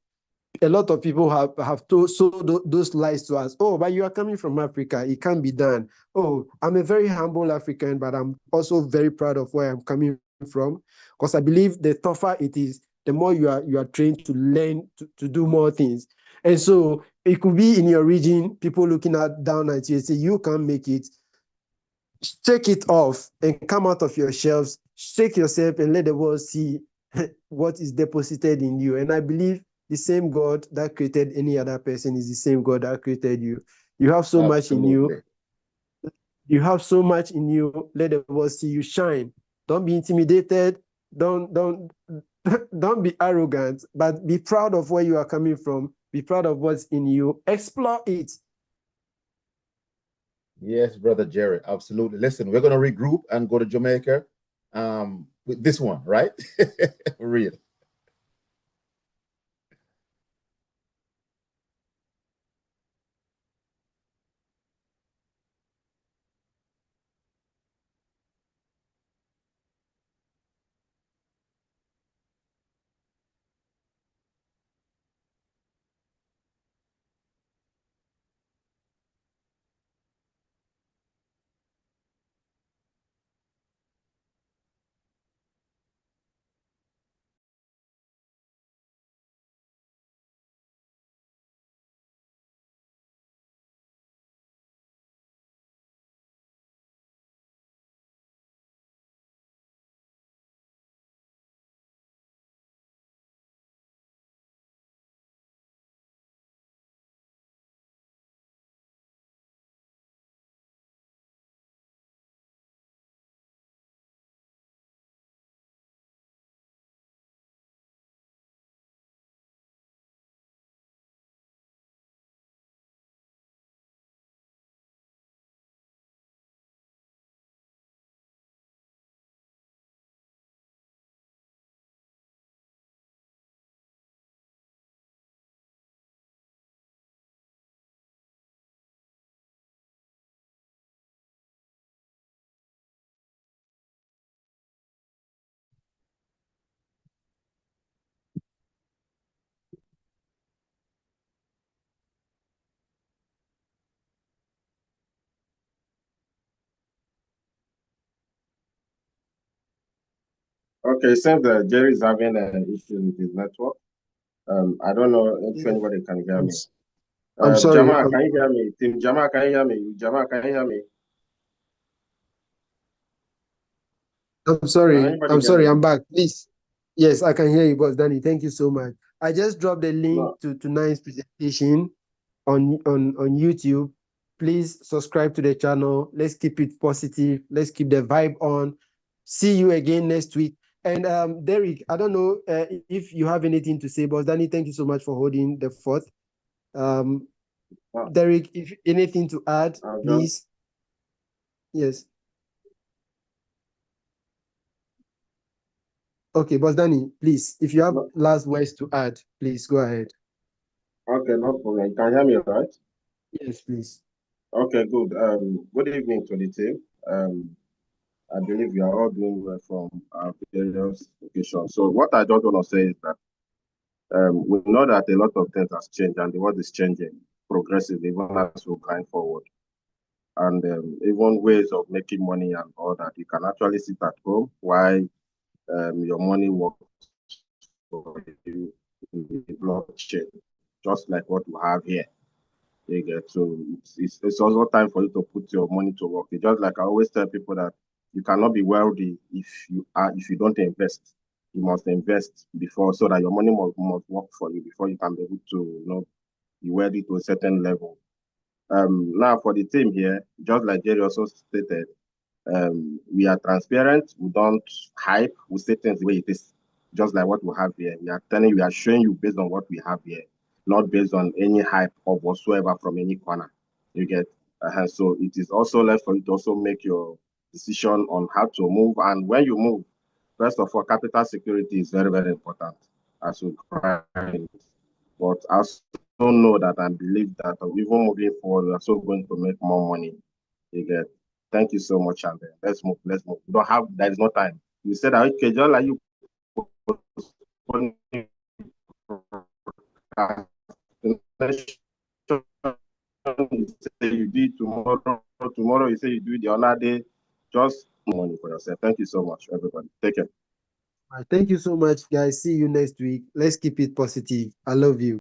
Speaker 3: A lot of people have sold those lies to us. Oh, but you are coming from Africa. It can't be done. Oh, I'm a very humble African, but I'm also very proud of where I'm coming from, because I believe the tougher it is, the more you are trained to learn to do more things. And so it could be in your region, people looking down at you and say, you can't make it. Shake it off and come out of your shelves. Shake yourself and let the world see what is deposited in you. And I believe the same God that created any other person is the same God that created you. You have so much in you. You have so much in you. Let the world see you shine. Don't be intimidated. Don't don't be arrogant, but be proud of where you are coming from. Be proud of what's in you. Explore it.
Speaker 2: Yes, brother Jerry, absolutely. Listen, we're gonna regroup and go to Jamaica with this one, right? For real.
Speaker 6: Okay, since Jerry is having an issue with his network, I don't know if anybody can hear me.
Speaker 3: I'm sorry.
Speaker 6: Jama, can you hear me? Team Jama, can you hear me? Jama, can you hear me?
Speaker 3: I'm
Speaker 6: Can
Speaker 3: sorry.
Speaker 6: anybody
Speaker 3: I'm
Speaker 6: hear
Speaker 3: sorry.
Speaker 6: me?
Speaker 3: I'm back. Please. Yes, I can hear you, Boss Danny. Thank you so much. I just dropped the link
Speaker 6: No.
Speaker 3: to tonight's presentation on YouTube. Please subscribe to the channel. Let's keep it positive. Let's keep the vibe on. See you again next week. And Derek, I don't know if you have anything to say, Boss Danny. Thank you so much for holding the fort. Derek, if anything to add, please. Yes. Okay, Boss Danny, please, if you have last words to add, please go ahead.
Speaker 6: Okay, no problem. You can hear me, right?
Speaker 3: Yes, please.
Speaker 6: Okay, good. Good evening to the team. I believe we are all doing well from our various locations. So what I just want to say is that we know that a lot of things has changed and the world is changing progressively even as we grind forward. And even ways of making money and all that, you can actually sit at home while your money works for you in the blockchain, just like what we have here. You get so it's also time for you to put your money to work. It's just like I always tell people that you cannot be wealthy if you don't invest. You must invest before so that your money must work for you before you can be able to be wealthy to a certain level. Now for the team here, just like Jerry also stated, we are transparent. We don't hype. We say things the way it is, just like what we have here. We are showing you based on what we have here, not based on any hype of whatsoever from any corner. You get, so it is also left for you to also make your decision on how to move. And when you move, first of all, capital security is very, very important as we grind. But I also know that I believe that even moving forward, we're also going to make more money. You get. Thank you so much, and let's move. Let's move. We don't have. There is no time. You said that okay, just like you say you do it tomorrow. Tomorrow you say you do it the other day. Just money for yourself. Thank you so much, everybody. Take care.
Speaker 3: Thank you so much, guys. See you next week. Let's keep it positive. I love you.